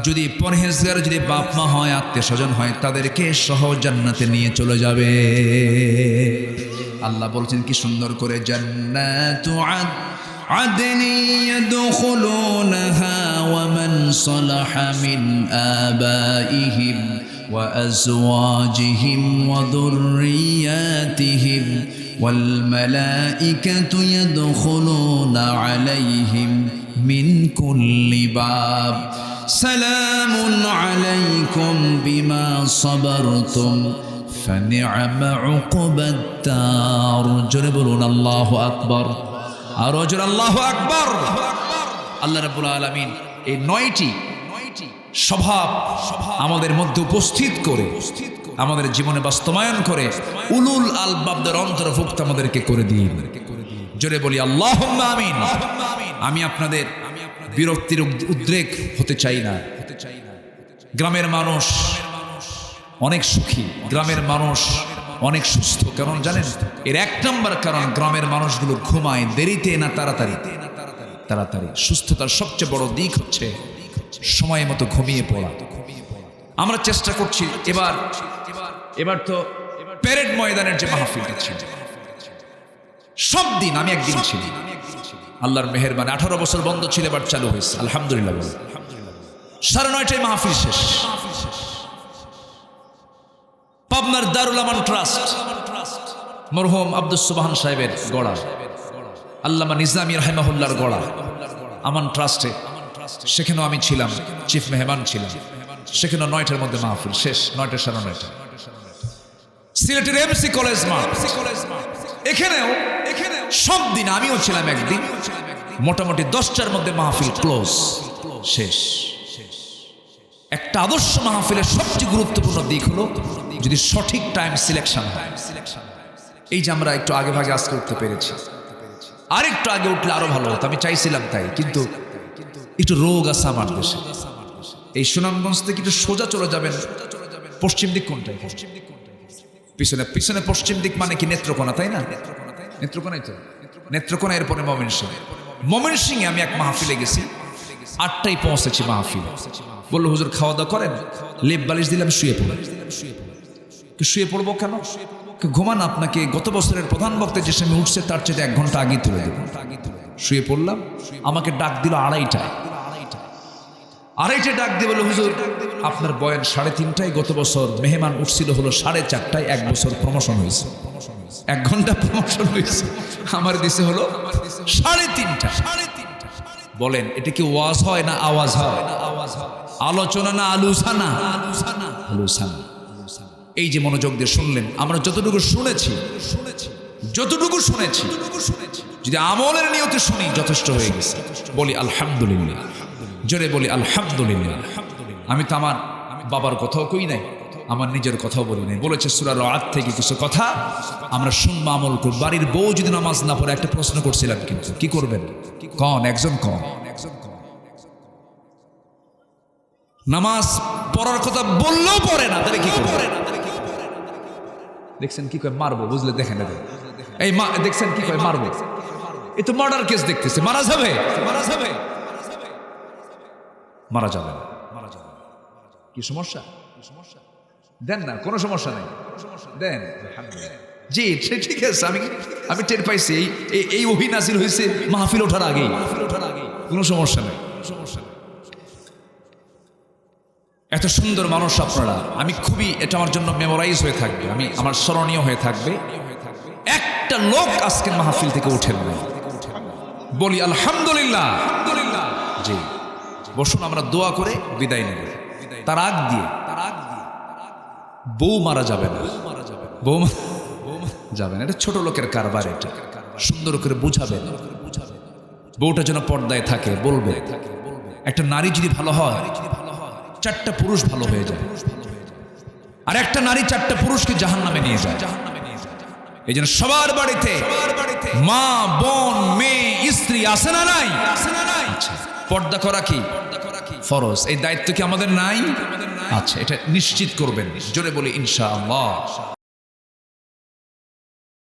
যদি পরহেজগার, যদি বাপ মা হয়, আত্মীয় স্বজন হয়, তাদেরকে সহ জান্নাতে নিয়ে চলে যাবে। আল্লাহ বলছেন কি সুন্দর করে, জান্নাতু আদনি ইয়াদখুলুনহা ওয়া মান সালাহা মিন আবাইহিম ওয়া আজওয়াজিহিম ওয়া যুররিয়াতিহিম ওয়াল মালাইকাতু ইয়াদখুলুনা আলাইহিম মিন কুল্লি বাব সালামুন আলাইকুম বিমা সাবারতুম ফানি'মা উকবাত দার। জোরে বলুন আল্লাহু আকবার। আর জোরে আল্লাহু আকবার। আল্লাহ রাব্বুল আলামিন এই 9টি স্বভাব আমাদের মধ্যে উপস্থিত করে, আমাদের জীবনে বাস্তবায়ন করে উলুল আলবাবদের অন্তর্ভুক্ত আমাদেরকে করে দিন। জোরে বলি আল্লাহুম্মা আমিন। আমি আপনাদের বিরক্তির উদ্রেক হতে চাই না। গ্রামের মানুষ অনেক সুখী, গ্রামের মানুষ অনেক সুস্থ। কারণ জানেন, এর 1 নম্বর কারণ গ্রামের মানুষগুলো ঘুমায় দেরিতে না তাড়াতাড়ি। তাড়াতাড়ি। সুস্থতার সবচেয়ে বড় দিক হচ্ছে সময় মতো ঘুমিয়ে পড়া। আমরা চেষ্টা করছি এবার তো প্যারেড ময়দানের যে মাহফিলটা ছিল, সব দিন আমি একদিন ছিল, আল্লাহর মেহেরবানি 18 বছর বন্ধ ছিল, এবার চালু হয়েছে আলহামদুলিল্লাহ। 9:30টায় মাহফিল শেষ। পাবনার দারুল আমান ট্রাস্ট মরহুম আব্দুস সুবহান সাহেবের গড়া, আল্লামা নিজামী রাহিমাহুল্লাহর গড়া আমান ট্রাস্টে, সেখানেও আমি ছিলাম, চিফ মেহমান ছিলাম। সেখানে 9টার মধ্যে মাহফিল শেষ, 9টা 9:30। সিলেটের এমসি কলেজ মাঠ, এখানেও সব দিন আমিও ছিলাম একদিন, মোটামুটি 10টার মধ্যে মাহফিল ক্লোজ, শেষ। একটা আদর্শ মাহফিলের সবচেয়ে গুরুত্বপূর্ণ দিক হলো যদি সঠিক টাইম সিলেকশন হয়। এই যে আমরা একটু আগে ভাগে আজকে উঠতে পেরেছি, আর একটু আগে উঠলে আরো ভালো হতো, আমি চাইছিলাম তাই, কিন্তু একটু রোগ আছে আমার দেশে। এই সুনামগঞ্জ থেকে একটু সোজা চলে যাবেন, পশ্চিম দিক কোনটাই? পিছনে পিছনে পশ্চিম দিক মানে কি নেত্রকোনা, তাই না? নেত্রকোনাই তো, নেত্রকোনা, এরপরে ময়মনসিংহ। ময়মনসিংহে আমি এক মাহফিলে গেছি, 8টায় পৌঁছেছি মাহফিল। বললো হুজুর খাওয়া দাওয়া করেন, লেপ বালিশ দিলাম, শুয়ে পড়লাম। শুয়ে পড়বো কেন? ঘুমান, আপনাকে গত বছরের প্রধান বক্তা যে সময় উঠছে তার চেয়ে 1 ঘন্টা আগে তুলে দেব। শুয়ে পড়লাম, আমাকে ডাক দিল 2:30টায়। 2:30টায় ডাক দিয়ে বলল হুজুর আপনার বয়ান 3:30টায়, গত বছর মেহমান উঠছিল হলো 4:30টায়, 1 বছর প্রমোশন হয়েছে, 1 ঘন্টা প্রমোশন হয়েছে, আমার দিছে হলো 3:30টা। বলেন এটা কি ওয়াজ হয় না আওয়াজ হয়? আলোচনা না আলোচনা? আলোচনা। এই যে মনোযোগ দিয়ে শুনলেন, আমরা যতটুকু শুনেছি যদি আমলের নিয়তে শুনি যথেষ্ট হয়ে গেছে। বলি আলহামদুলিল্লাহ, জোরে বলি আলহামদুলিল্লাহ। আমি তো আমার বাবার কথাও কই নাই, আমার নিজের কথাও বলি নাই। বলেছে সূরা রা'দ থেকে কিছু কথা আমরা শুনবো, আমল করব। বাড়ির বউ যদি নামাজ না পড়ে, একটা প্রশ্ন করছিলাম, কিন্তু কি করবেন? একজন নামাজ পড়ার কথা বললেও পড়ে না, তাহলে কি করবে? দেখছেন কি কয় মারবো, বুঝলে? দেখেন এই দেখছেন কি কয় মারবো, এ তো মার্ডার কেস দেখতেছে। মারা যাবে কি সমস্যা? দেন না, কোনো সমস্যা নেই, দেন। জি ঠিক আছে, আমি টের পাইছি এই অভিনাজিল হয়েছে মাহফিল ওঠার আগে, কোনো সমস্যা নেই। এত সুন্দর মানুষ আপনারা, আমি খুবই, এটা আমার জন্য মেমোরাইজ হয়ে থাকবে, আমার স্মরণীয় হয়ে থাকবে। একটা লোক আজকের মাহফিল থেকে উঠেন না, বলি আলহামদুলিল্লাহ। জি বসুন, আমরা দোয়া করে বিদায় নেব। তার আগ দিয়ে বউ মারা যাবে না, বউ যাবে না, এটা ছোট লোকের কারবার। এটা সুন্দর করে বুঝাবেন, বউটা যেন পর্দায় থাকে। বলবে একটা নারী যদি ভালো হয়, 4টা পুরুষ ভালো হয়ে যায়, আর একটা নারী 4টা পুরুষকে জাহান্নামে নিয়ে যায়। এই জন্য সবার বাড়িতে মা, বোন, মেয়ে, স্ত্রী আছে না নাই? পর্দা করা কি ফরজ, এই দায়িত্ব কি আমাদের নাই? আচ্ছা, এটা নিশ্চিত করবেন। জোরে বলি ইনশাআল্লাহ।